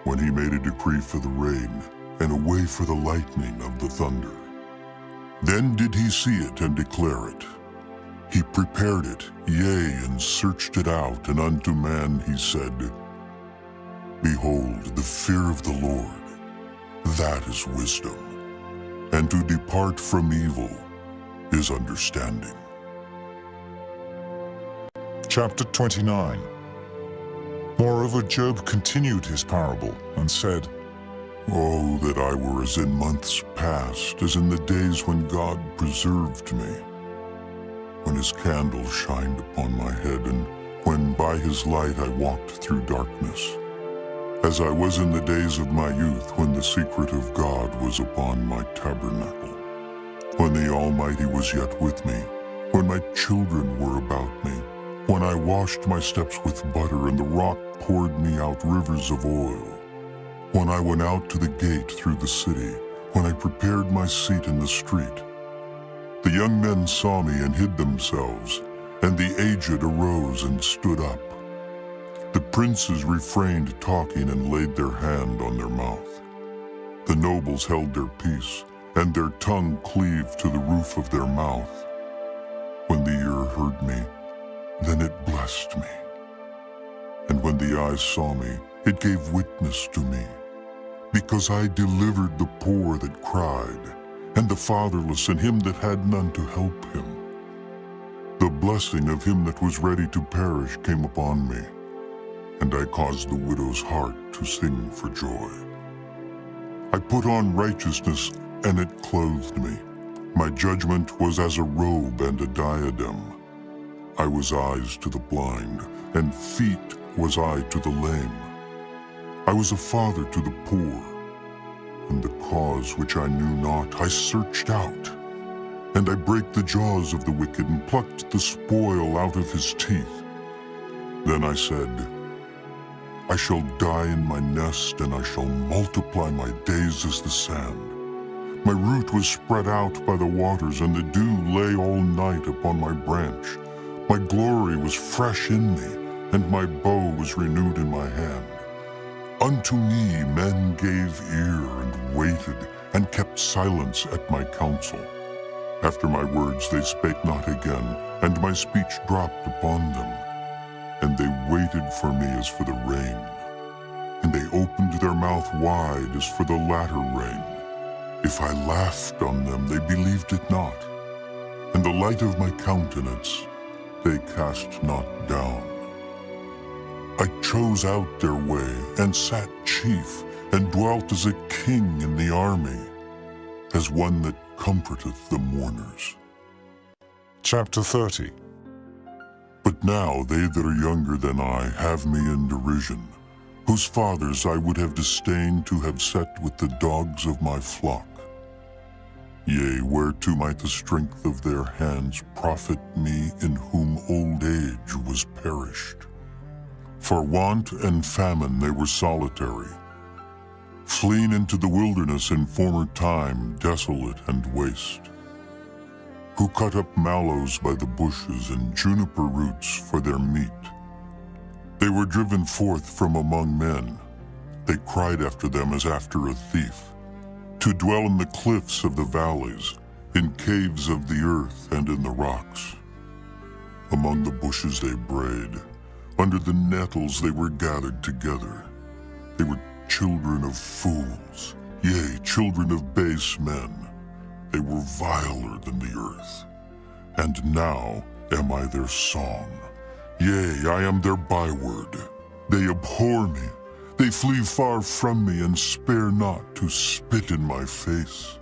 When he made a decree for the rain, and a way for the lightning of the thunder. Then did he see it and declare it. He prepared it, yea, and searched it out, and unto man he said, behold, the fear of the Lord, that is wisdom, and to depart from evil is understanding. Chapter 29. Moreover, Job continued his parable and said, Oh, that I were as in months past, as in the days when God preserved me, when his candle shined upon my head, and when by his light I walked through darkness, as I was in the days of my youth, when the secret of God was upon my tabernacle, when the Almighty was yet with me, when my children were about me, when I washed my steps with butter, and the rock poured me out rivers of oil, When I went out to the gate through the city, when I prepared my seat in the street, the young men saw me and hid themselves, and the aged arose and stood up. The princes refrained talking and laid their hand on their mouth. The nobles held their peace, and their tongue cleaved to the roof of their mouth. When the ear heard me, then it blessed me. And when the eyes saw me, it gave witness to me. Because I delivered the poor that cried, and the fatherless and him that had none to help him. The blessing of him that was ready to perish came upon me, and I caused the widow's heart to sing for joy. I put on righteousness, and it clothed me. My judgment was as a robe and a diadem. I was eyes to the blind, and feet was I to the lame. I was a father to the poor, and the cause which I knew not I searched out. And I brake the jaws of the wicked, and plucked the spoil out of his teeth. Then I said, I shall die in my nest, and I shall multiply my days as the sand. My root was spread out by the waters, and the dew lay all night upon my branch. My glory was fresh in me, and my bow was renewed in my hand. Unto me men gave ear and waited, and kept silence at my counsel. After my words they spake not again, and my speech dropped upon them. And they waited for me as for the rain, and they opened their mouth wide as for the latter rain. If I laughed on them, they believed it not, and the light of my countenance they cast not down. I chose out their way, and sat chief, and dwelt as a king in the army, as one that comforteth the mourners. Chapter 30. But now they that are younger than I have me in derision, whose fathers I would have disdained to have set with the dogs of my flock. Yea, whereto might the strength of their hands profit me, in whom old age was perished? For want and famine they were solitary, fleeing into the wilderness in former time, desolate and waste, who cut up mallows by the bushes and juniper roots for their meat. They were driven forth from among men. They cried after them as after a thief, to dwell in the cliffs of the valleys, in caves of the earth and in the rocks. Among the bushes they brayed, under the nettles they were gathered together. They were children of fools, yea, children of base men. They were viler than the earth. And now am I their song. Yea, I am their byword. They abhor me. They flee far from me, and spare not to spit in my face.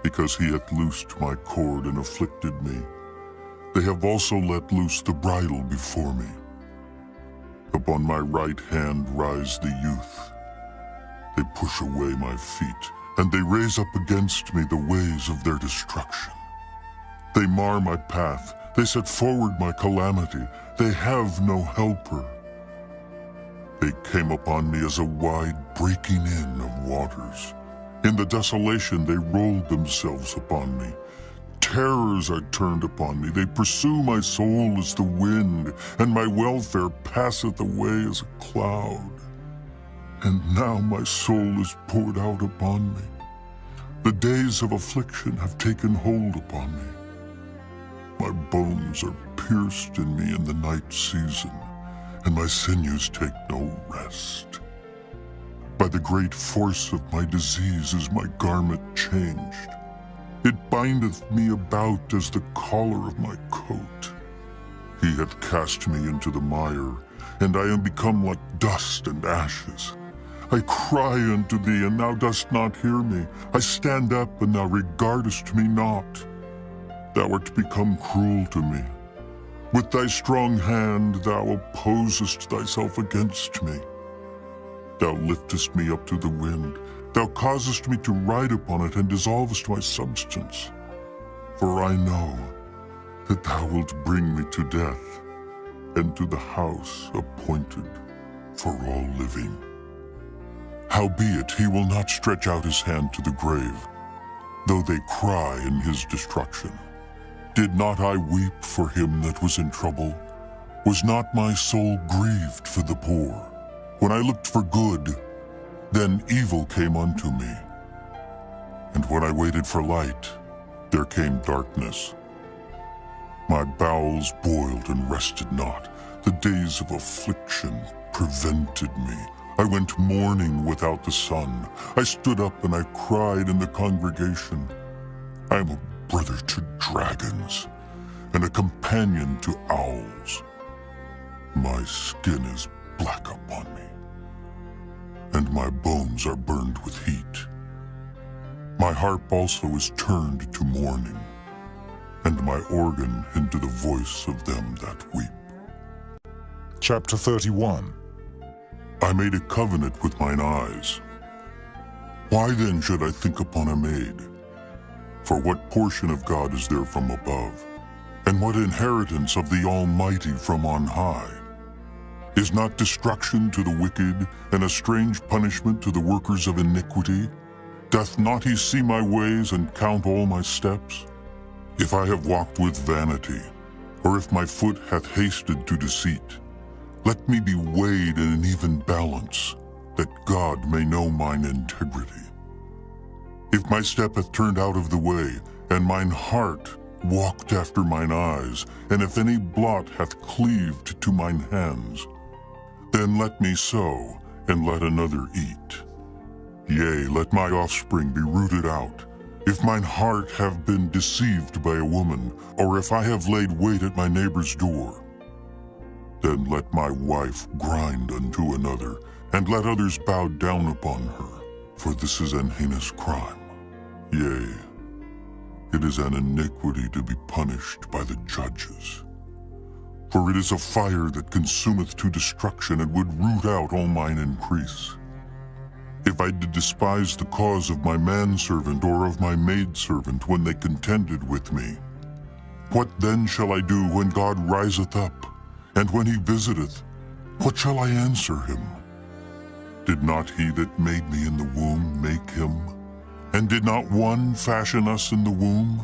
Because he hath loosed my cord and afflicted me, they have also let loose the bridle before me. Upon my right hand rise the youth. They push away my feet, and they raise up against me the ways of their destruction. They mar my path, they set forward my calamity, they have no helper. They came upon me as a wide breaking in of waters. In the desolation they rolled themselves upon me. Terrors are turned upon me, they pursue my soul as the wind, and my welfare passeth away as a cloud. And now my soul is poured out upon me. The days of affliction have taken hold upon me. My bones are pierced in me in the night season, and my sinews take no rest. By the great force of my disease is my garment changed. It bindeth me about as the collar of my coat. He hath cast me into the mire, and I am become like dust and ashes. I cry unto thee, and thou dost not hear me. I stand up, and thou regardest me not. Thou art become cruel to me. With thy strong hand thou opposest thyself against me. Thou liftest me up to the wind. Thou causest me to ride upon it, and dissolvest my substance. For I know that thou wilt bring me to death, and to the house appointed for all living. Howbeit he will not stretch out his hand to the grave, though they cry in his destruction. Did not I weep for him that was in trouble? Was not my soul grieved for the poor? When I looked for good, then evil came unto me. And when I waited for light, there came darkness. My bowels boiled and rested not. The days of affliction prevented me. I went mourning without the sun. I stood up and I cried in the congregation. I am a brother to dragons and a companion to owls. My skin is black upon me, and my bones are burned with heat. My harp also is turned to mourning, and my organ into the voice of them that weep. Chapter 31. I made a covenant with mine eyes. Why then should I think upon a maid? For what portion of God is there from above? And what inheritance of the Almighty from on high? Is not destruction to the wicked, and a strange punishment to the workers of iniquity? Doth not he see my ways and count all my steps? If I have walked with vanity, or if my foot hath hasted to deceit, let me be weighed in an even balance, that God may know mine integrity. If my step hath turned out of the way, and mine heart walked after mine eyes, and if any blot hath cleaved to mine hands, then let me sow, and let another eat. Yea, let my offspring be rooted out. If mine heart have been deceived by a woman, or if I have laid wait at my neighbor's door, then let my wife grind unto another, and let others bow down upon her, for this is an heinous crime. Yea, it is an iniquity to be punished by the judges. For it is a fire that consumeth to destruction, and would root out all mine increase. If I did despise the cause of my manservant or of my maidservant when they contended with me, what then shall I do when God riseth up, and when he visiteth, what shall I answer him? Did not he that made me in the womb make him? And did not one fashion us in the womb?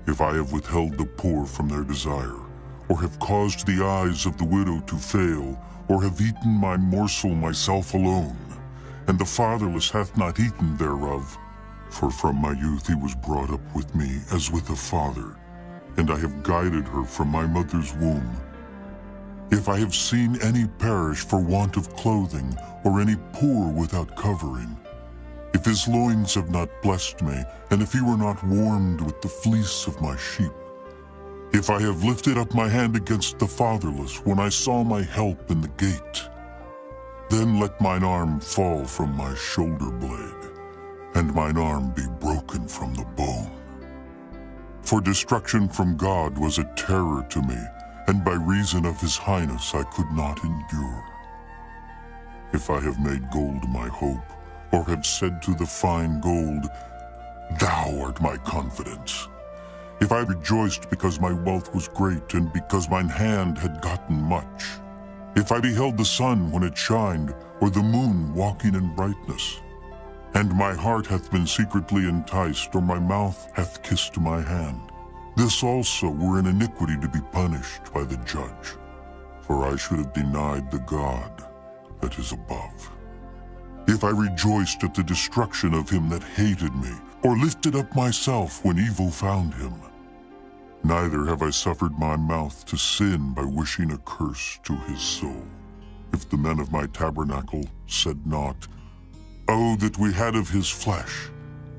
If I have withheld the poor from their desire, or have caused the eyes of the widow to fail, or have eaten my morsel myself alone, and the fatherless hath not eaten thereof, for from my youth he was brought up with me as with a father, and I have guided her from my mother's womb. If I have seen any perish for want of clothing, or any poor without covering, if his loins have not blessed me, and if he were not warmed with the fleece of my sheep, if I have lifted up my hand against the fatherless when I saw my help in the gate, then let mine arm fall from my shoulder blade, and mine arm be broken from the bone. For destruction from God was a terror to me, and by reason of his highness I could not endure. If I have made gold my hope, or have said to the fine gold, Thou art my confidence. If I rejoiced because my wealth was great, and because mine hand had gotten much, if I beheld the sun when it shined, or the moon walking in brightness, and my heart hath been secretly enticed, or my mouth hath kissed my hand, this also were an iniquity to be punished by the judge, for I should have denied the God that is above. If I rejoiced at the destruction of him that hated me, or lifted up myself when evil found him, neither have I suffered my mouth to sin by wishing a curse to his soul. If the men of my tabernacle said not, Oh, that we had of his flesh,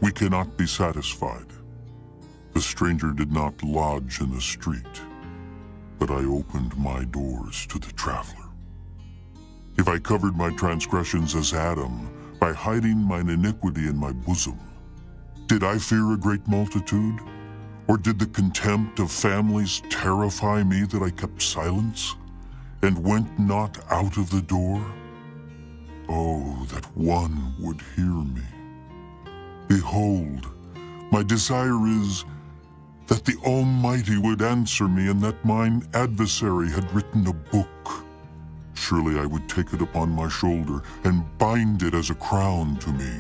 we cannot be satisfied. The stranger did not lodge in the street, but I opened my doors to the traveler. If I covered my transgressions as Adam, by hiding mine iniquity in my bosom, did I fear a great multitude? Or did the contempt of families terrify me that I kept silence, and went not out of the door? Oh, that one would hear me. Behold, my desire is that the Almighty would answer me, and that mine adversary had written a book. surely I would take it upon my shoulder and bind it as a crown to me.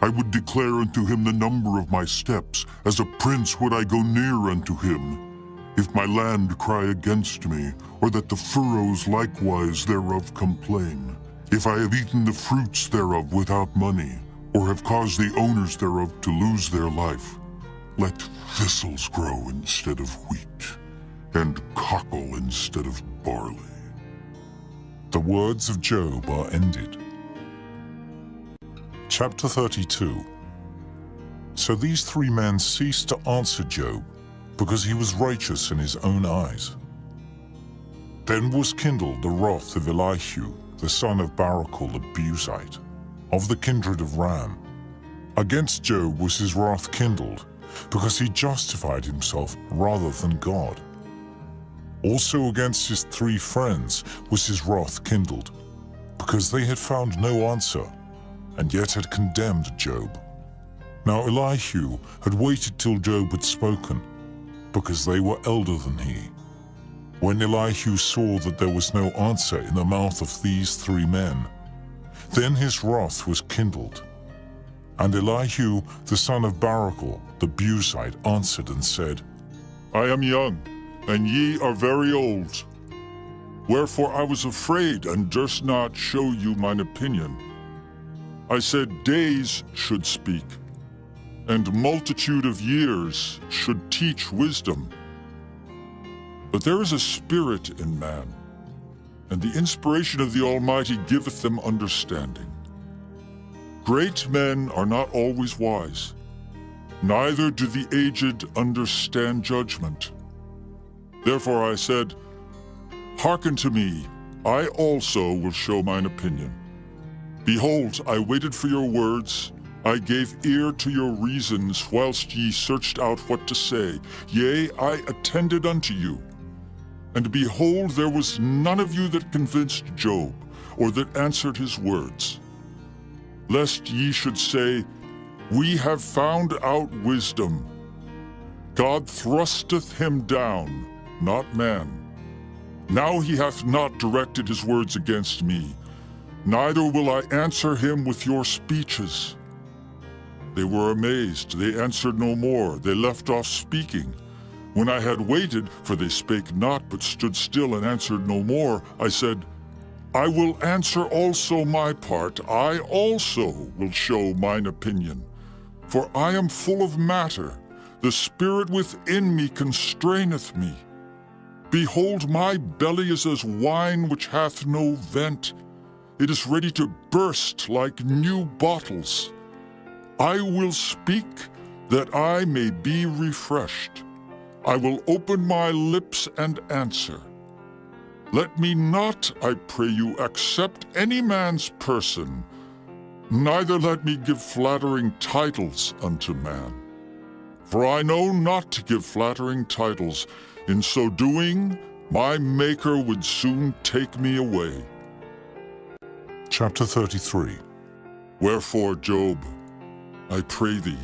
I would declare unto him the number of my steps, as a prince would I go near unto him. If my land cry against me, or that the furrows likewise thereof complain, if I have eaten the fruits thereof without money, or have caused the owners thereof to lose their life, let thistles grow instead of wheat, and cockle instead of barley. The words of Job are ended. Chapter 32. So these three men ceased to answer Job, because he was righteous in his own eyes. Then was kindled the wrath of Elihu, the son of Barachel the Buzite, of the kindred of Ram. Against Job was his wrath kindled, because he justified himself rather than God. Also against his three friends was his wrath kindled, because they had found no answer, and yet had condemned Job. Now Elihu had waited till Job had spoken, because they were elder than he. When Elihu saw that there was no answer in the mouth of these three men, then his wrath was kindled. And Elihu the son of Barachel the Buzite answered and said, I am young, and ye are very old. Wherefore I was afraid, and durst not show you mine opinion. I said days should speak, and multitude of years should teach wisdom. But there is a spirit in man, and the inspiration of the Almighty giveth them understanding. Great men are not always wise, neither do the aged understand judgment. Therefore I said, Hearken to me, I also will show mine opinion. Behold, I waited for your words, I gave ear to your reasons, whilst ye searched out what to say. Yea, I attended unto you. And behold, there was none of you that convinced Job, or that answered his words. Lest ye should say, We have found out wisdom. God thrusteth him down, not man. Now he hath not directed his words against me, neither will I answer him with your speeches. They were amazed, they answered no more, they left off speaking. When I had waited, for they spake not, but stood still and answered no more, I said, I will answer also my part, I also will show mine opinion. For I am full of matter, the spirit within me constraineth me. Behold, my belly is as wine which hath no vent. It is ready to burst like new bottles. I will speak that I may be refreshed. I will open my lips and answer. Let me not, I pray you, accept any man's person, neither let me give flattering titles unto man. For I know not to give flattering titles. In so doing, my Maker would soon take me away. Chapter 33. Wherefore, Job, I pray thee,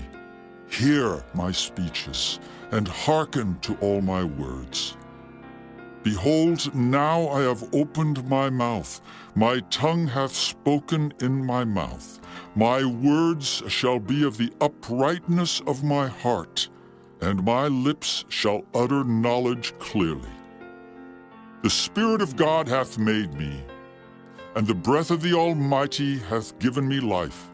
hear my speeches, and hearken to all my words. Behold, now I have opened my mouth, my tongue hath spoken in my mouth. My words shall be of the uprightness of my heart, and my lips shall utter knowledge clearly. The Spirit of God hath made me, and the breath of the Almighty hath given me life.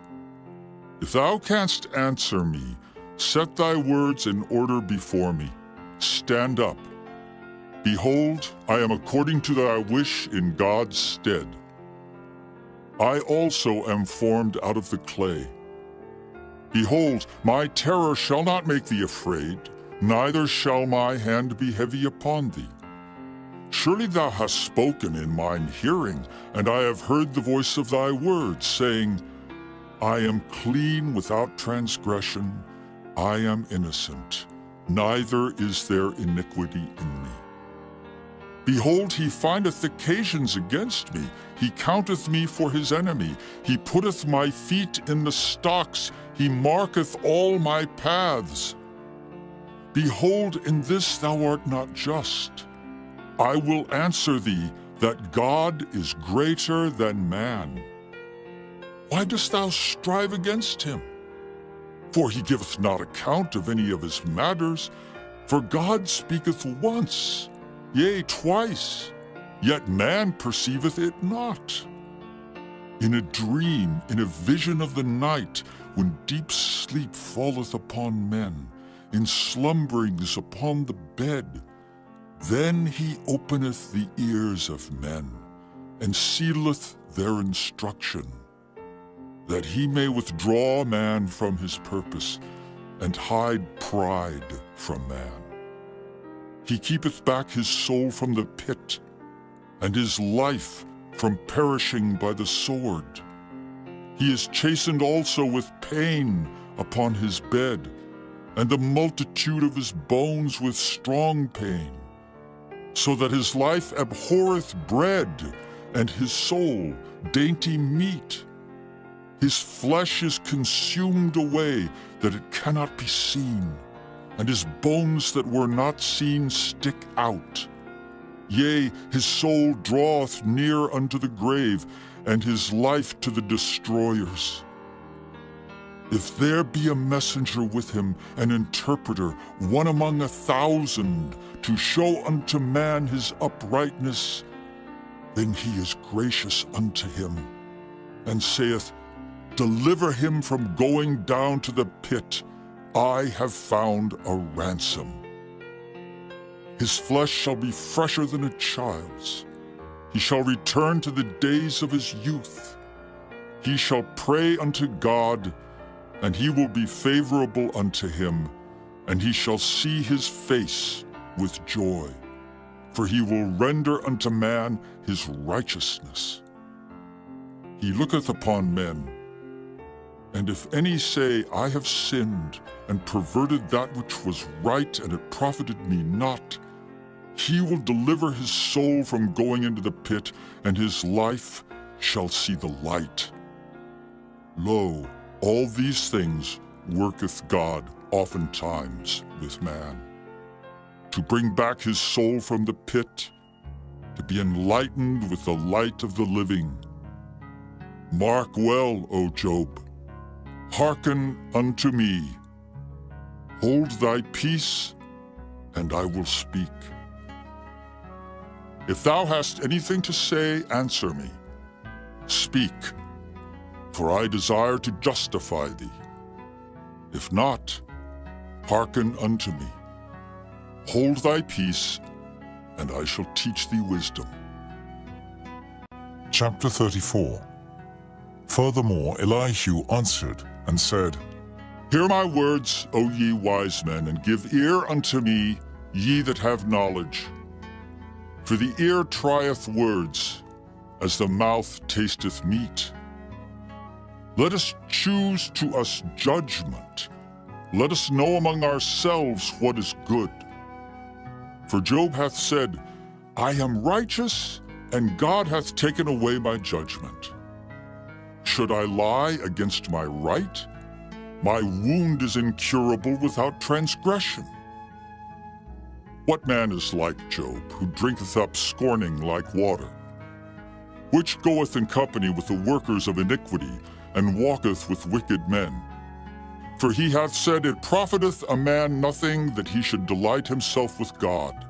If thou canst answer me, set thy words in order before me. Stand up. Behold, I am according to thy wish in God's stead. I also am formed out of the clay. Behold, my terror shall not make thee afraid, neither shall my hand be heavy upon thee. Surely thou hast spoken in mine hearing, and I have heard the voice of thy words, saying, I am clean without transgression, I am innocent, neither is there iniquity in me. Behold, he findeth occasions against me, he counteth me for his enemy, he putteth my feet in the stocks, he marketh all my paths. Behold, in this thou art not just. I will answer thee, that God is greater than man. Why dost thou strive against him? For he giveth not account of any of his matters. For God speaketh once, yea, twice, yet man perceiveth it not. In a dream, in a vision of the night, when deep sleep falleth upon men, in slumberings upon the bed, then he openeth the ears of men, and sealeth their instruction, that he may withdraw man from his purpose, and hide pride from man. He keepeth back his soul from the pit, and his life from perishing by the sword. He is chastened also with pain upon his bed, and the multitude of his bones with strong pain, so that his life abhorreth bread, and his soul dainty meat. His flesh is consumed away, that it cannot be seen, and his bones that were not seen stick out. Yea, his soul draweth near unto the grave, and his life to the destroyers. If there be a messenger with him, an interpreter, one among 1,000, to show unto man his uprightness, then he is gracious unto him, and saith, Deliver him from going down to the pit. I have found a ransom. His flesh shall be fresher than a child's. He shall return to the days of his youth. He shall pray unto God, and he will be favorable unto him, and he shall see his face with joy. For he will render unto man his righteousness. He looketh upon men, and if any say, I have sinned, and perverted that which was right, and it profited me not, he will deliver his soul from going into the pit, and his life shall see the light. Lo, all these things worketh God oftentimes with man, to bring back his soul from the pit, to be enlightened with the light of the living. Mark well, O Job. Hearken unto me. Hold thy peace, and I will speak. If thou hast anything to say, answer me. Speak, for I desire to justify thee. If not, hearken unto me. Hold thy peace, and I shall teach thee wisdom. Chapter 34. Furthermore, Elihu answered and said, Hear my words, O ye wise men, and give ear unto me, ye that have knowledge. For the ear trieth words, as the mouth tasteth meat. Let us choose to us judgment. Let us know among ourselves what is good. For Job hath said, I am righteous, and God hath taken away my judgment. Should I lie against my right? My wound is incurable without transgression. What man is like Job, who drinketh up scorning like water? Which goeth in company with the workers of iniquity, and walketh with wicked men? For he hath said, It profiteth a man nothing that he should delight himself with God.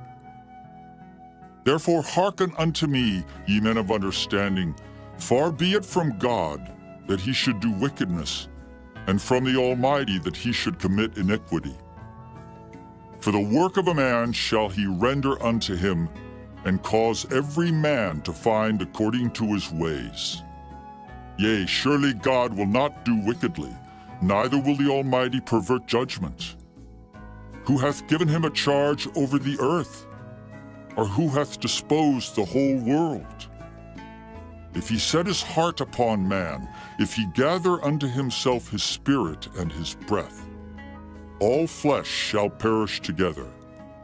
Therefore hearken unto me, ye men of understanding. Far be it from God that he should do wickedness, and from the Almighty that he should commit iniquity. For the work of a man shall he render unto him, and cause every man to find according to his ways. Yea, surely God will not do wickedly, neither will the Almighty pervert judgment. Who hath given him a charge over the earth? Or who hath disposed the whole world? If he set his heart upon man, if he gather unto himself his spirit and his breath, all flesh shall perish together,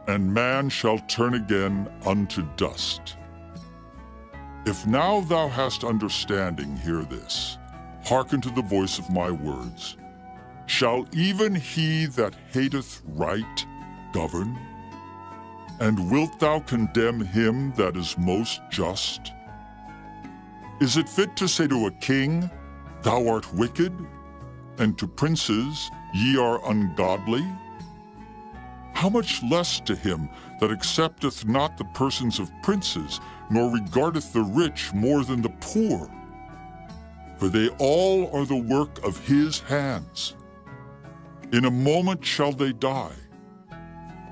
and man shall turn again unto dust. If now thou hast understanding, hear this. Hearken to the voice of my words. Shall even he that hateth right govern? And wilt thou condemn him that is most just? Is it fit to say to a king, Thou art wicked, and to princes, Ye are ungodly? How much less to him that accepteth not the persons of princes, nor regardeth the rich more than the poor? For they all are the work of his hands. In a moment shall they die,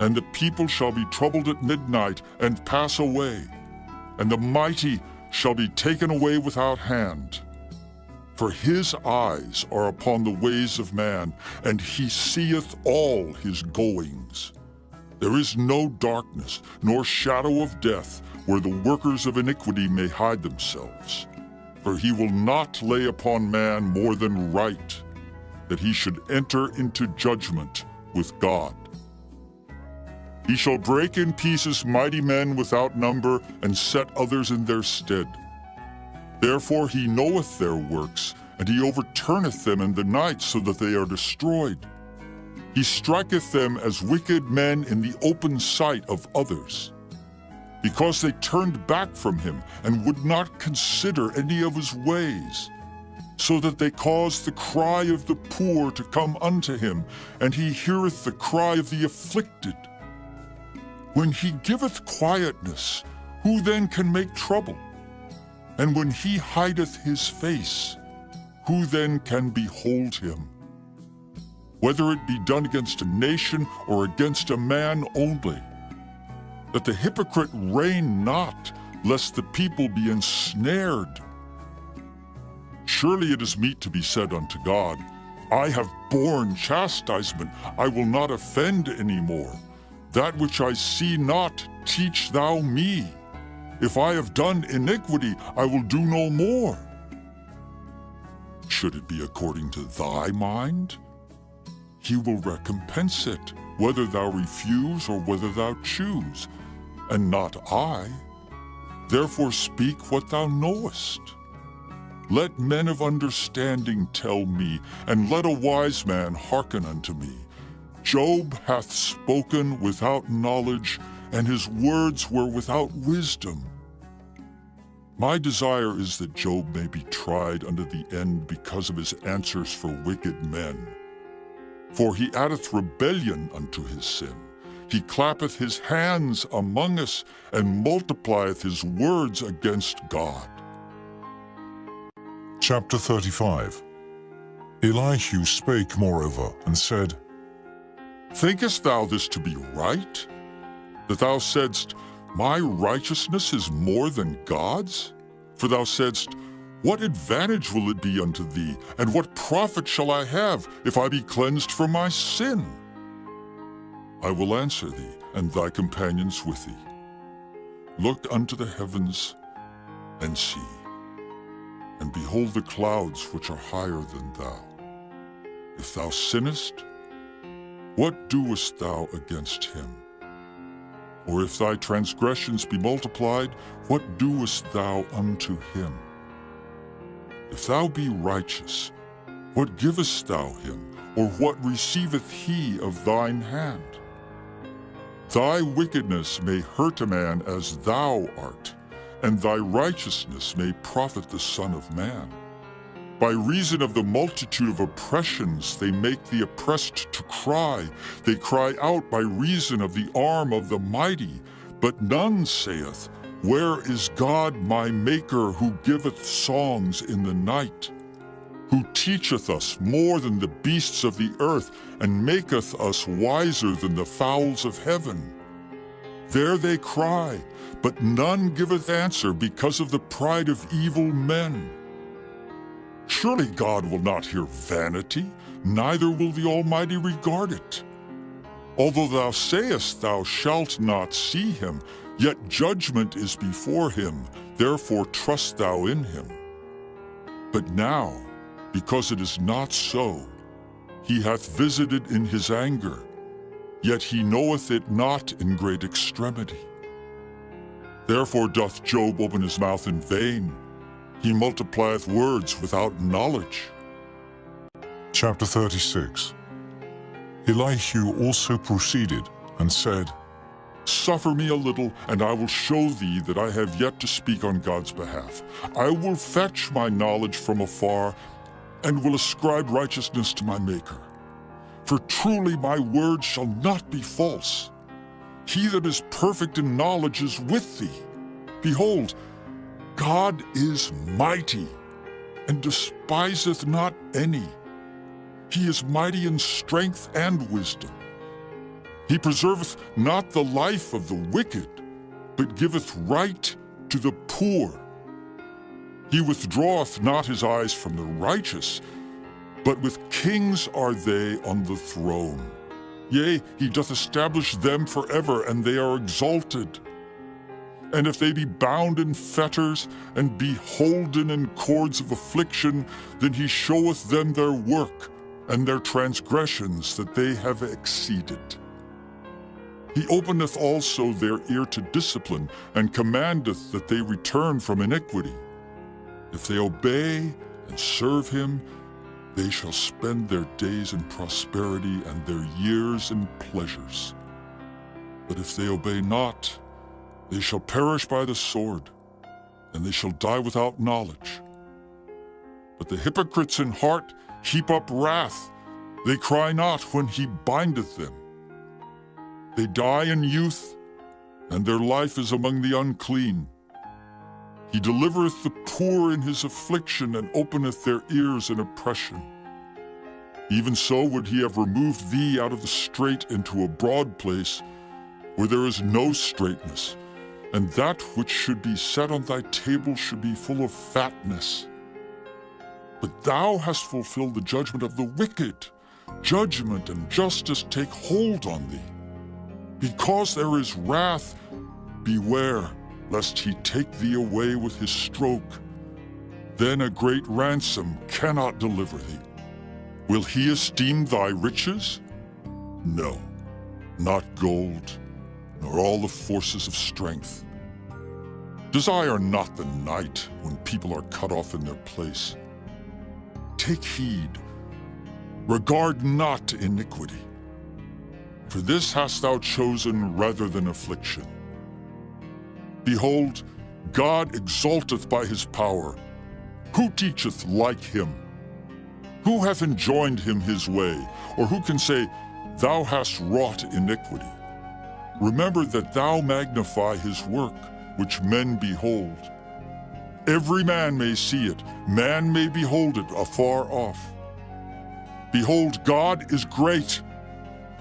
and the people shall be troubled at midnight and pass away, and the mighty shall be taken away without hand. For his eyes are upon the ways of man, and he seeth all his goings. There is no darkness, nor shadow of death, where the workers of iniquity may hide themselves. For he will not lay upon man more than right, that he should enter into judgment with God. He shall break in pieces mighty men without number, and set others in their stead. Therefore he knoweth their works, and he overturneth them in the night, so that they are destroyed. He striketh them as wicked men in the open sight of others, because they turned back from him, and would not consider any of his ways, so that they caused the cry of the poor to come unto him, and he heareth the cry of the afflicted. When he giveth quietness, who then can make trouble? And when he hideth his face, who then can behold him? Whether it be done against a nation or against a man only, that the hypocrite reign not, lest the people be ensnared. Surely it is meet to be said unto God, I have borne chastisement, I will not offend any more. That which I see not, teach thou me. If I have done iniquity, I will do no more. Should it be according to thy mind? He will recompense it, whether thou refuse or whether thou choose, and not I. Therefore speak what thou knowest. Let men of understanding tell me, and let a wise man hearken unto me. Job hath spoken without knowledge, and his words were without wisdom. My desire is that Job may be tried unto the end because of his answers for wicked men. For he addeth rebellion unto his sin. He clappeth his hands among us, and multiplieth his words against God. Chapter 35. Elihu spake moreover, and said, Thinkest thou this to be right? That thou saidst, My righteousness is more than God's? For thou saidst, What advantage will it be unto thee, and what profit shall I have, if I be cleansed from my sin? I will answer thee, and thy companions with thee. Look unto the heavens, and see, and behold the clouds which are higher than thou. If thou sinnest, what doest thou against him? Or if thy transgressions be multiplied, what doest thou unto him? If thou be righteous, what givest thou him, or what receiveth he of thine hand? Thy wickedness may hurt a man as thou art, and thy righteousness may profit the Son of Man. By reason of the multitude of oppressions, they make the oppressed to cry. They cry out by reason of the arm of the mighty. But none saith, Where is God my Maker, who giveth songs in the night? Who teacheth us more than the beasts of the earth, and maketh us wiser than the fowls of heaven? There they cry, but none giveth answer because of the pride of evil men. Surely God will not hear vanity, neither will the Almighty regard it. Although thou sayest thou shalt not see him, yet judgment is before him, therefore trust thou in him. But now, because it is not so, he hath visited in his anger, yet he knoweth it not in great extremity. Therefore doth Job open his mouth in vain. He multiplieth words without knowledge. Chapter 36. Elihu also proceeded and said, Suffer me a little, and I will show thee that I have yet to speak on God's behalf. I will fetch my knowledge from afar, and will ascribe righteousness to my Maker. For truly my word shall not be false. He that is perfect in knowledge is with thee. Behold, God is mighty, and despiseth not any. He is mighty in strength and wisdom. He preserveth not the life of the wicked, but giveth right to the poor. He withdraweth not his eyes from the righteous, but with kings are they on the throne. Yea, he doth establish them forever, and they are exalted. And if they be bound in fetters, and be holden in cords of affliction, then he showeth them their work, and their transgressions that they have exceeded. He openeth also their ear to discipline, and commandeth that they return from iniquity. If they obey and serve him, they shall spend their days in prosperity and their years in pleasures. But if they obey not, they shall perish by the sword, and they shall die without knowledge. But the hypocrites in heart heap up wrath. They cry not when he bindeth them. They die in youth, and their life is among the unclean. He delivereth the poor in his affliction, and openeth their ears in oppression. Even so would he have removed thee out of the strait into a broad place, where there is no straightness, and that which should be set on thy table should be full of fatness. But thou hast fulfilled the judgment of the wicked. Judgment and justice take hold on thee. Because there is wrath, beware, lest he take thee away with his stroke. Then a great ransom cannot deliver thee. Will he esteem thy riches? No, not gold, nor all the forces of strength. Desire not the night when people are cut off in their place. Take heed, regard not iniquity. For this hast thou chosen rather than affliction. Behold, God exalteth by his power. Who teacheth like him? Who hath enjoined him his way? Or who can say, Thou hast wrought iniquity? Remember that thou magnify his work, which men behold. Every man may see it, man may behold it afar off. Behold, God is great,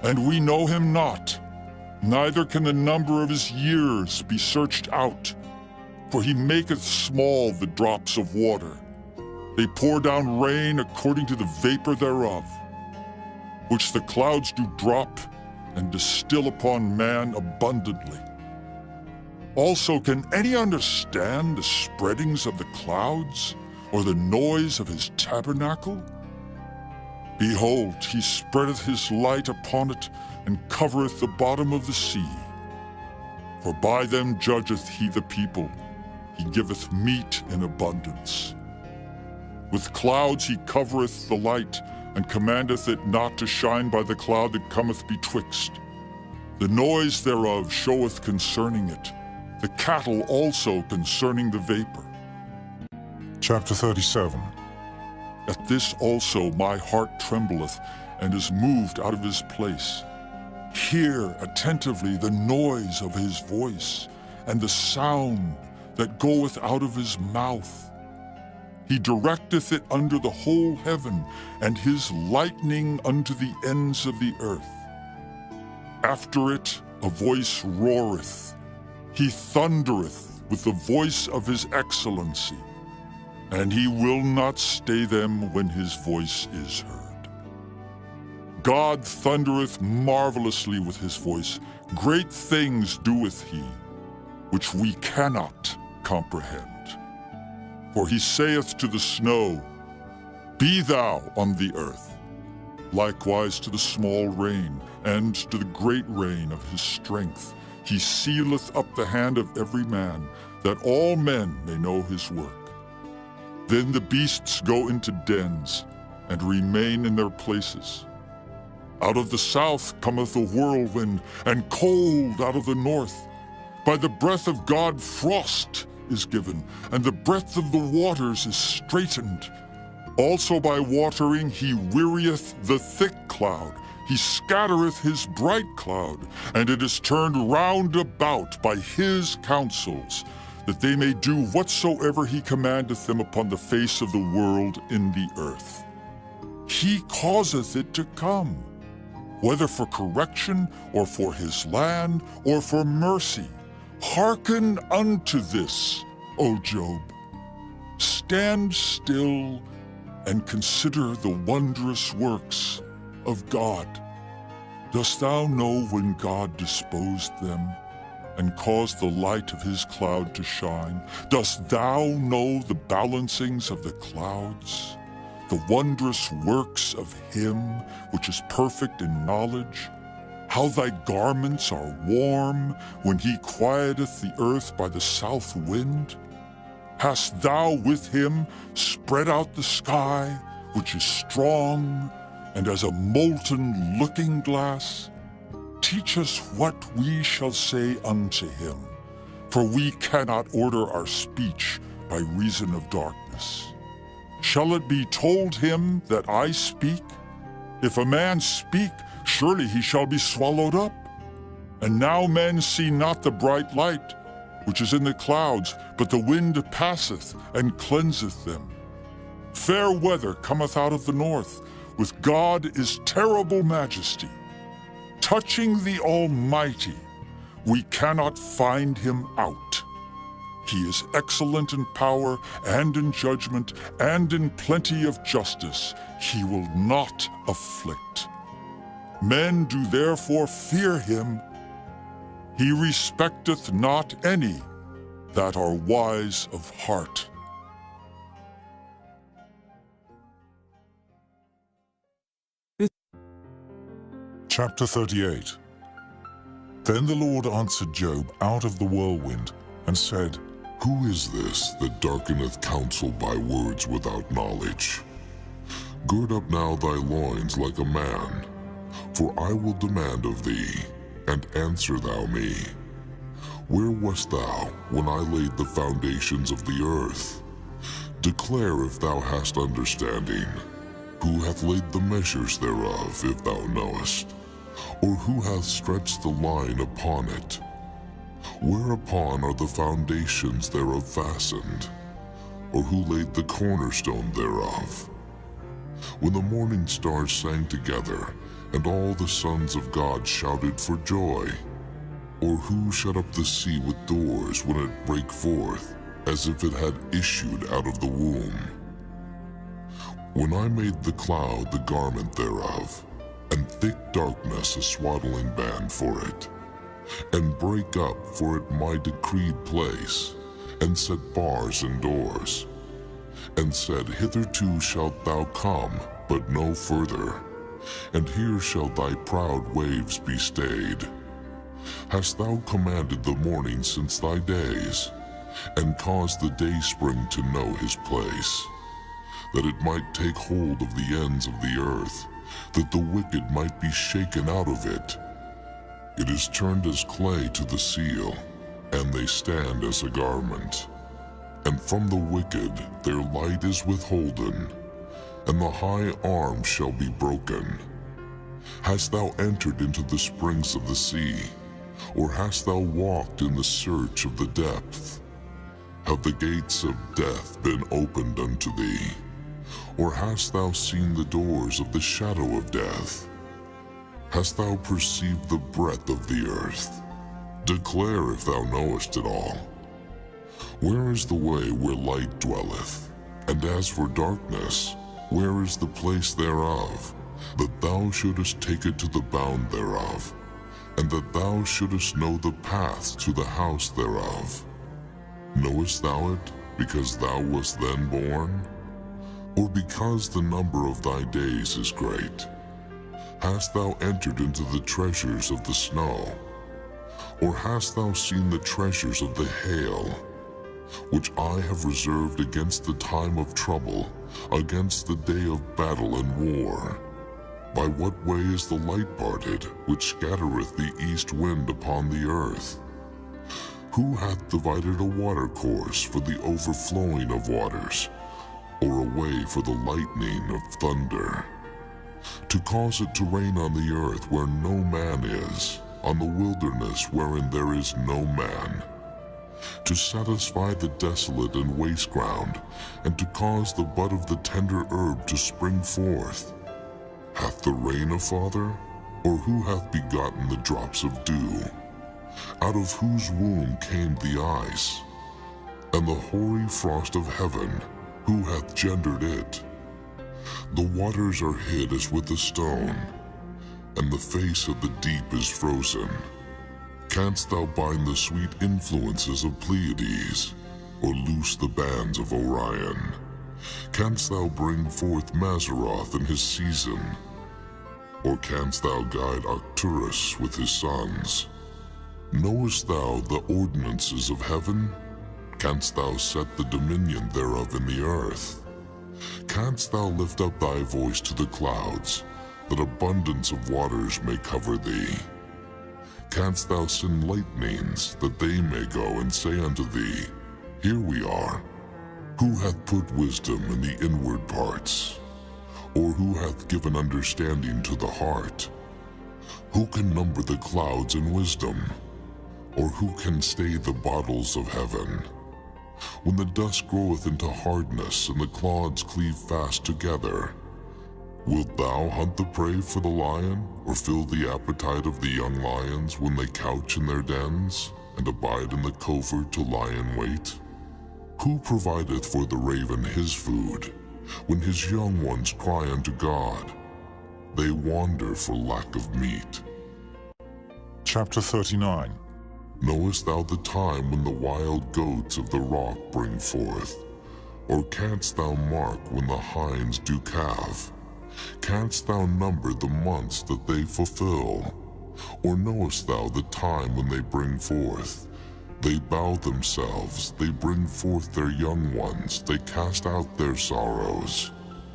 and we know him not, neither can the number of his years be searched out. For he maketh small the drops of water. They pour down rain according to the vapor thereof, which the clouds do drop and distill upon man abundantly. Also, can any understand the spreadings of the clouds, or the noise of his tabernacle? Behold, he spreadeth his light upon it, and covereth the bottom of the sea. For by them judgeth he the people, he giveth meat in abundance. With clouds he covereth the light, and commandeth it not to shine by the cloud that cometh betwixt. The noise thereof showeth concerning it, the cattle also concerning the vapor. Chapter 37. At this also my heart trembleth, and is moved out of his place. Hear attentively the noise of his voice, and the sound that goeth out of his mouth. He directeth it under the whole heaven, and his lightning unto the ends of the earth. After it a voice roareth. He thundereth with the voice of his excellency, and he will not stay them when his voice is heard. God thundereth marvelously with his voice. Great things doeth he, which we cannot comprehend. For he saith to the snow, Be thou on the earth, likewise to the small rain, and to the great rain of his strength. He sealeth up the hand of every man, that all men may know his work. Then the beasts go into dens, and remain in their places. Out of the south cometh a whirlwind, and cold out of the north. By the breath of God frost is given, and the breadth of the waters is straitened. Also by watering he wearieth the thick cloud. He scattereth his bright cloud, and it is turned round about by his counsels, that they may do whatsoever he commandeth them upon the face of the world in the earth. He causeth it to come, whether for correction, or for his land, or for mercy. Hearken unto this, O Job. Stand still and consider the wondrous works of God. Dost thou know when God disposed them, and caused the light of his cloud to shine? Dost thou know the balancings of the clouds, the wondrous works of him which is perfect in knowledge? How thy garments are warm when he quieteth the earth by the south wind? Hast thou with him spread out the sky, which is strong, and as a molten looking-glass? Teach us what we shall say unto him, for we cannot order our speech by reason of darkness. Shall it be told him that I speak? If a man speak, surely he shall be swallowed up. And now men see not the bright light, which is in the clouds, but the wind passeth and cleanseth them. Fair weather cometh out of the north, with God is terrible majesty. Touching the Almighty, we cannot find him out. He is excellent in power and in judgment and in plenty of justice. He will not afflict. Men do therefore fear him. He respecteth not any that are wise of heart. Chapter 38. Then the Lord answered Job out of the whirlwind, and said, Who is this that darkeneth counsel by words without knowledge? Gird up now thy loins like a man, for I will demand of thee, and answer thou me. Where wast thou when I laid the foundations of the earth? Declare if thou hast understanding. Who hath laid the measures thereof, if thou knowest? Or who hath stretched the line upon it? Whereupon are the foundations thereof fastened? Or who laid the cornerstone thereof? When the morning stars sang together, and all the sons of God shouted for joy? Or who shut up the sea with doors when it brake forth, as if it had issued out of the womb? When I made the cloud the garment thereof, and thick darkness a swaddling band for it, and brake up for it my decreed place, and set bars and doors, and said, Hitherto shalt thou come, but no further, and here shall thy proud waves be stayed. Hast thou commanded the morning since thy days, and caused the dayspring to know his place, that it might take hold of the ends of the earth, that the wicked might be shaken out of it? It is turned as clay to the seal, and they stand as a garment. And from the wicked their light is withholden, and the high arm shall be broken. Hast thou entered into the springs of the sea, or hast thou walked in the search of the depth? Have the gates of death been opened unto thee? Or hast thou seen the doors of the shadow of death? Hast thou perceived the breadth of the earth? Declare if thou knowest it all. Where is the way where light dwelleth? And as for darkness, where is the place thereof? That thou shouldest take it to the bound thereof, and that thou shouldest know the path to the house thereof. Knowest thou it, because thou wast then born? Or because the number of thy days is great? Hast thou entered into the treasures of the snow? Or hast thou seen the treasures of the hail, which I have reserved against the time of trouble, against the day of battle and war? By what way is the light parted, which scattereth the east wind upon the earth? Who hath divided a watercourse for the overflowing of waters, or a way for the lightning of thunder? To cause it to rain on the earth where no man is, on the wilderness wherein there is no man, to satisfy the desolate and waste ground, and to cause the bud of the tender herb to spring forth. Hath the rain a father, or who hath begotten the drops of dew? Out of whose womb came the ice? And the hoary frost of heaven, who hath gendered it? The waters are hid as with a stone, and the face of the deep is frozen. Canst thou bind the sweet influences of Pleiades, or loose the bands of Orion? Canst thou bring forth Mazzaroth in his season? Or canst thou guide Arcturus with his sons? Knowest thou the ordinances of heaven? Canst thou set the dominion thereof in the earth? Canst thou lift up thy voice to the clouds, that abundance of waters may cover thee? Canst thou send lightnings, that they may go and say unto thee, Here we are? Who hath put wisdom in the inward parts? Or who hath given understanding to the heart? Who can number the clouds in wisdom? Or who can stay the bottles of heaven? When the dust groweth into hardness, and the clods cleave fast together, wilt thou hunt the prey for the lion, or fill the appetite of the young lions when they couch in their dens, and abide in the covert to lie in wait? Who provideth for the raven his food, when his young ones cry unto God? They wander for lack of meat. Chapter 39. Knowest thou the time when the wild goats of the rock bring forth? Or canst thou mark when the hinds do calve? Canst thou number the months that they fulfill? Or knowest thou the time when they bring forth? They bow themselves, they bring forth their young ones, they cast out their sorrows.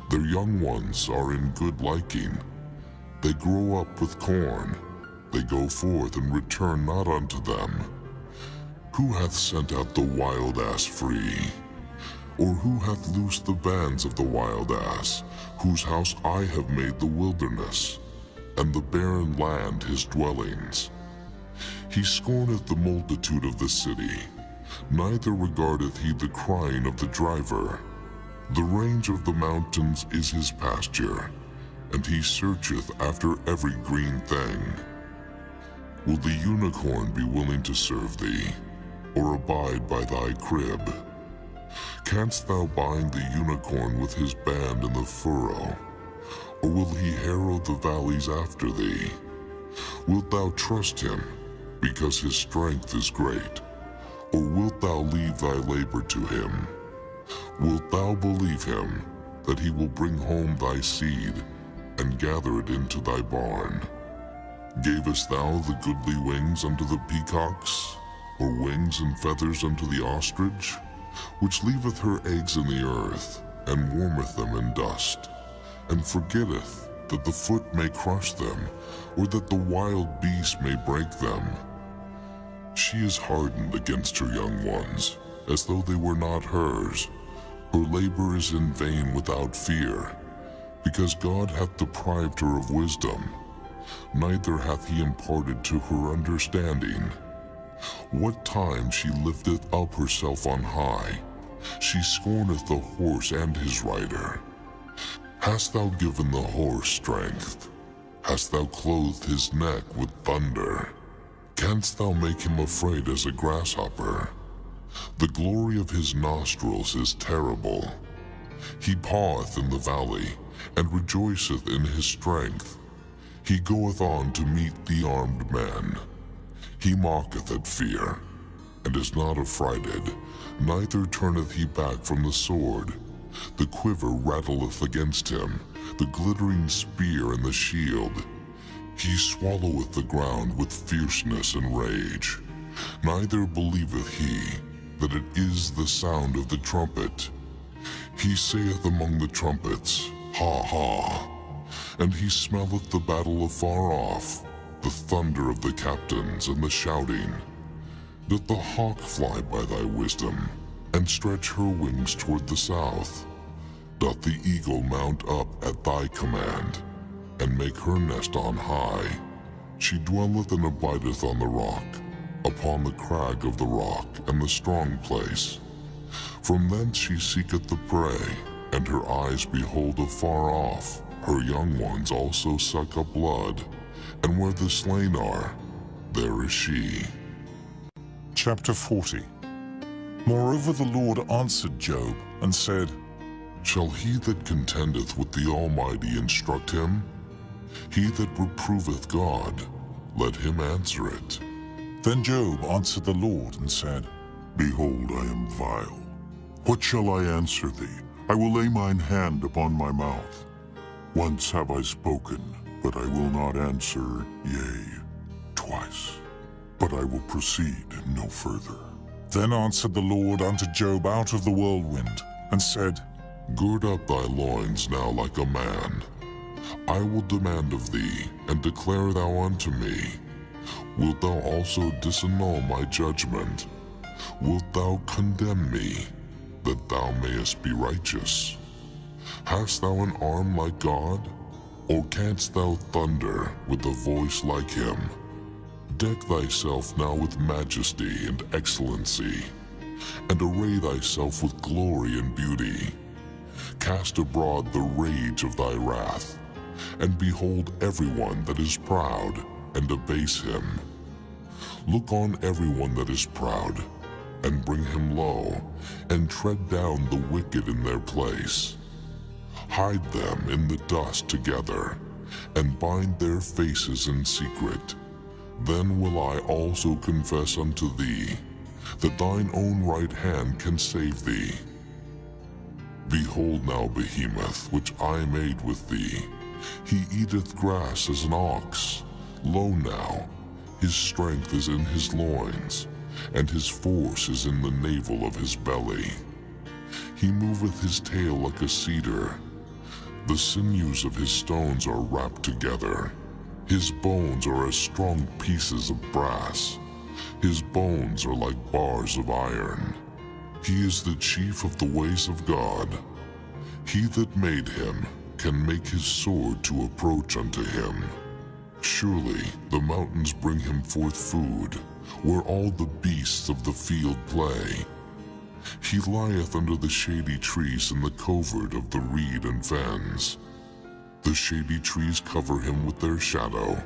Their young ones are in good liking. They grow up with corn. They go forth and return not unto them. Who hath sent out the wild ass free? Or who hath loosed the bands of the wild ass, whose house I have made the wilderness, and the barren land his dwellings? He scorneth the multitude of the city, neither regardeth he the crying of the driver. The range of the mountains is his pasture, and he searcheth after every green thing. Will the unicorn be willing to serve thee, or abide by thy crib? Canst thou bind the unicorn with his band in the furrow, or will he harrow the valleys after thee? Wilt thou trust him, because his strength is great, or wilt thou leave thy labor to him? Wilt thou believe him, that he will bring home thy seed, and gather it into thy barn? Gavest thou the goodly wings unto the peacocks, or wings and feathers unto the ostrich, which leaveth her eggs in the earth, and warmeth them in dust, and forgetteth that the foot may crush them, or that the wild beast may break them? She is hardened against her young ones, as though they were not hers. Her labor is in vain without fear, because God hath deprived her of wisdom, neither hath he imparted to her understanding. What time she lifteth up herself on high, she scorneth the horse and his rider. Hast thou given the horse strength? Hast thou clothed his neck with thunder? Canst thou make him afraid as a grasshopper? The glory of his nostrils is terrible. He paweth in the valley, and rejoiceth in his strength. He goeth on to meet the armed men. He mocketh at fear, and is not affrighted, neither turneth he back from the sword. The quiver rattleth against him, the glittering spear and the shield. He swalloweth the ground with fierceness and rage. Neither believeth he that it is the sound of the trumpet. He saith among the trumpets, Ha ha! And he smelleth the battle afar off, the thunder of the captains and the shouting. Doth the hawk fly by thy wisdom, and stretch her wings toward the south? Doth the eagle mount up at thy command, and make her nest on high? She dwelleth and abideth on the rock, upon the crag of the rock and the strong place. From thence she seeketh the prey, and her eyes behold afar off. Her young ones also suck up blood, and where the slain are, there is she. Chapter 40. Moreover the Lord answered Job and said, Shall he that contendeth with the Almighty instruct him? He that reproveth God, let him answer it. Then Job answered the Lord and said, Behold, I am vile. What shall I answer thee? I will lay mine hand upon my mouth. Once have I spoken, but I will not answer, yea, twice. But I will proceed no further. Then answered the Lord unto Job out of the whirlwind, and said, Gird up thy loins now like a man. I will demand of thee, and declare thou unto me. Wilt thou also disannul my judgment? Wilt thou condemn me, that thou mayest be righteous? Hast thou an arm like God? Or canst thou thunder with a voice like him? Deck thyself now with majesty and excellency, and array thyself with glory and beauty. Cast abroad the rage of thy wrath, and behold everyone that is proud, and abase him. Look on everyone that is proud, and bring him low, and tread down the wicked in their place. Hide them in the dust together, and bind their faces in secret. Then will I also confess unto thee, that thine own right hand can save thee. Behold now Behemoth, which I made with thee. He eateth grass as an ox. Lo now, his strength is in his loins, and his force is in the navel of his belly. He moveth his tail like a cedar. The sinews of his stones are wrapped together. His bones are as strong pieces of brass. His bones are like bars of iron. He is the chief of the ways of God. He that made him can make his sword to approach unto him. Surely the mountains bring him forth food, where all the beasts of the field play. He lieth under the shady trees in the covert of the reed and fens. The shady trees cover him with their shadow.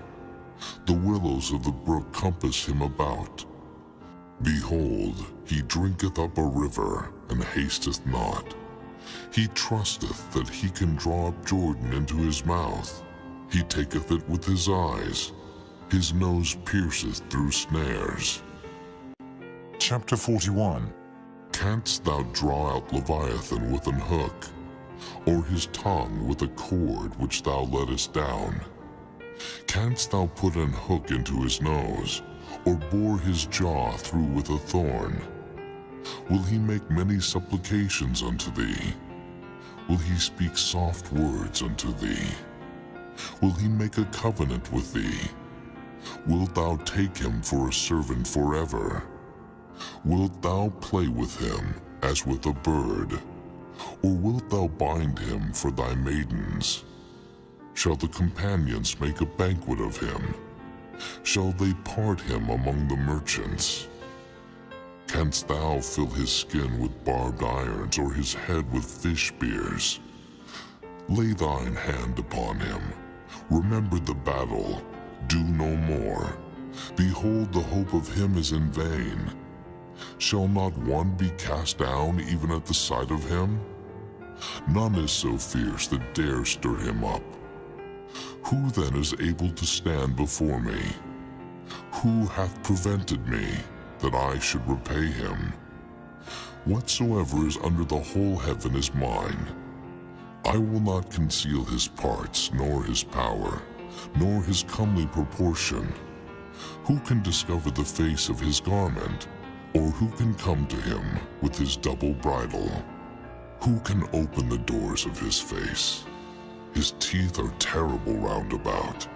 The willows of the brook compass him about. Behold, he drinketh up a river, and hasteth not. He trusteth that he can draw up Jordan into his mouth. He taketh it with his eyes. His nose pierceth through snares. Chapter 41. Canst thou draw out Leviathan with an hook, or his tongue with a cord which thou lettest down? Canst thou put an hook into his nose, or bore his jaw through with a thorn? Will he make many supplications unto thee? Will he speak soft words unto thee? Will he make a covenant with thee? Wilt thou take him for a servant forever? Wilt thou play with him as with a bird? Or wilt thou bind him for thy maidens? Shall the companions make a banquet of him? Shall they part him among the merchants? Canst thou fill his skin with barbed irons, or his head with fish spears? Lay thine hand upon him. Remember the battle. Do no more. Behold, the hope of him is in vain. Shall not one be cast down even at the sight of him? None is so fierce that dare stir him up. Who then is able to stand before me? Who hath prevented me, that I should repay him? Whatsoever is under the whole heaven is mine. I will not conceal his parts, nor his power, nor his comely proportion. Who can discover the face of his garment? Or who can come to him with his double bridle? Who can open the doors of his face? His teeth are terrible round about.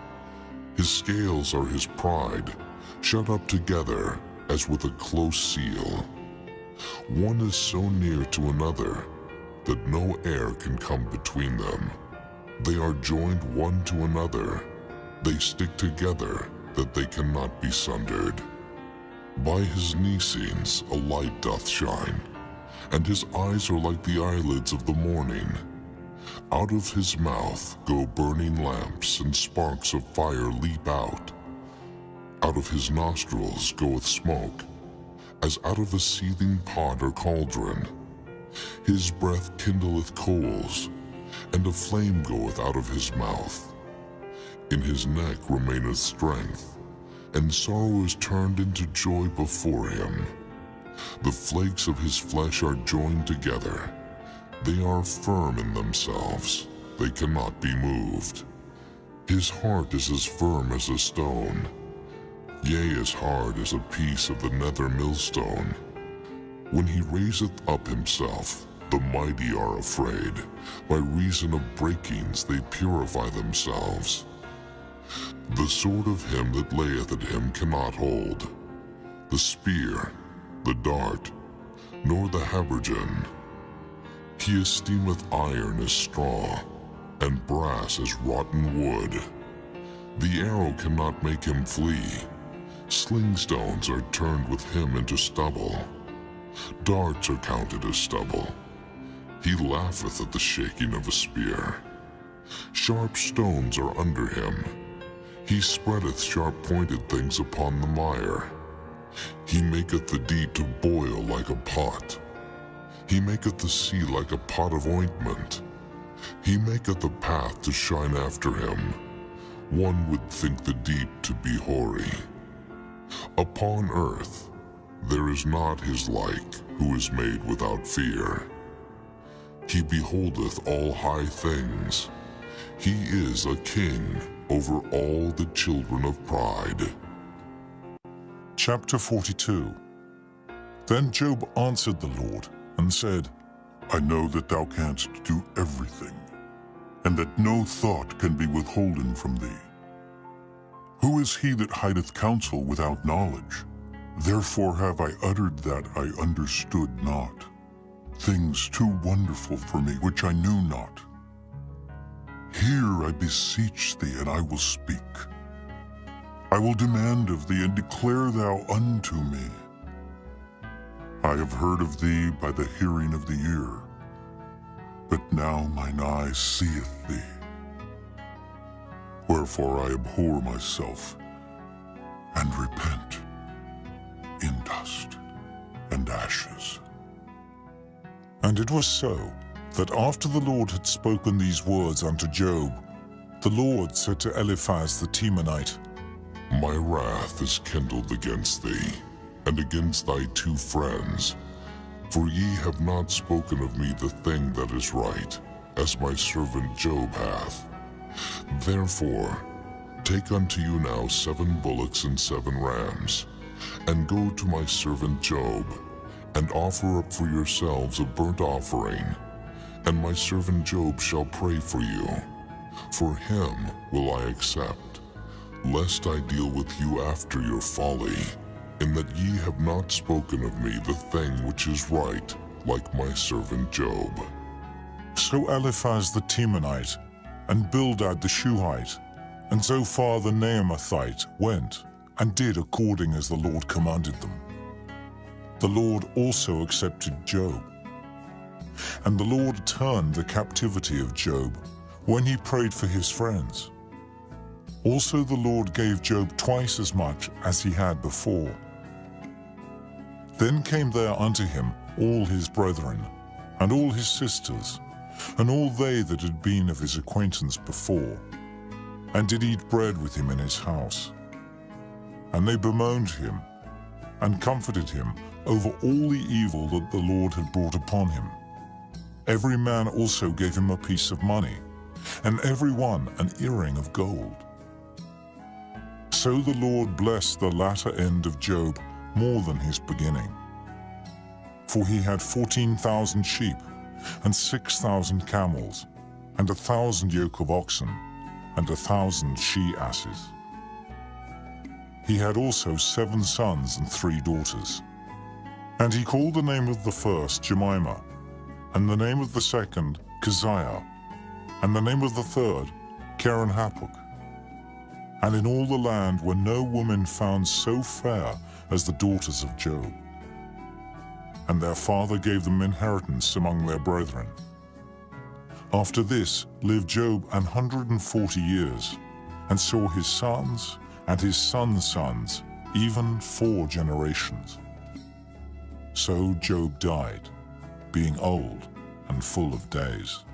His scales are his pride, shut up together as with a close seal. One is so near to another that no air can come between them. They are joined one to another. They stick together that they cannot be sundered. By his Nicenes a light doth shine, and his eyes are like the eyelids of the morning. Out of his mouth go burning lamps, and sparks of fire leap out. Out of his nostrils goeth smoke, as out of a seething pot or cauldron. His breath kindleth coals, and a flame goeth out of his mouth. In his neck remaineth strength, and sorrow is turned into joy before him. The flakes of his flesh are joined together. They are firm in themselves, they cannot be moved. His heart is as firm as a stone, yea, as hard as a piece of the nether millstone. When he raiseth up himself, the mighty are afraid. By reason of breakings they purify themselves. The sword of him that layeth at him cannot hold, the spear, the dart, nor the habergeon. He esteemeth iron as straw, and brass as rotten wood. The arrow cannot make him flee. Sling stones are turned with him into stubble. Darts are counted as stubble. He laugheth at the shaking of a spear. Sharp stones are under him. He spreadeth sharp-pointed things upon the mire. He maketh the deep to boil like a pot. He maketh the sea like a pot of ointment. He maketh the path to shine after him. One would think the deep to be hoary. Upon earth there is not his like, who is made without fear. He beholdeth all high things. He is a king over all the children of pride. Chapter 42. Then Job answered the Lord and said, I know that thou canst do everything, and that no thought can be withholden from thee. Who is he that hideth counsel without knowledge? Therefore have I uttered that I understood not, things too wonderful for me which I knew not. Hear, I beseech thee, and I will speak. I will demand of thee, and declare thou unto me. I have heard of thee by the hearing of the ear, but now mine eye seeth thee. Wherefore I abhor myself, and repent in dust and ashes. And it was so, that after the Lord had spoken these words unto Job, the Lord said to Eliphaz the Temanite, My wrath is kindled against thee, and against thy two friends, for ye have not spoken of me the thing that is right, as my servant Job hath. Therefore, take unto you now 7 bullocks and 7 rams, and go to my servant Job, and offer up for yourselves a burnt offering, and my servant Job shall pray for you. For him will I accept, lest I deal with you after your folly, in that ye have not spoken of me the thing which is right, like my servant Job. So Eliphaz the Temanite, and Bildad the Shuhite, and Zophar the Naamathite went, and did according as the Lord commanded them. The Lord also accepted Job. And the Lord turned the captivity of Job when he prayed for his friends. Also the Lord gave Job twice as much as he had before. Then came there unto him all his brethren, and all his sisters, and all they that had been of his acquaintance before, and did eat bread with him in his house. And they bemoaned him, and comforted him over all the evil that the Lord had brought upon him. Every man also gave him a piece of money, and every one an earring of gold. So the Lord blessed the latter end of Job more than his beginning. For he had 14,000 sheep, and 6,000 camels, and 1,000 yoke of oxen, and 1,000 she-asses. He had also 7 sons and 3 daughters. And he called the name of the first Jemimah, and the name of the second Keziah, and the name of the third Keren-Happuch. And in all the land were no women found so fair as the daughters of Job. And their father gave them inheritance among their brethren. After this lived Job 140 years, and saw his sons and his sons' sons, even 4 generations. So Job died, being old and full of days.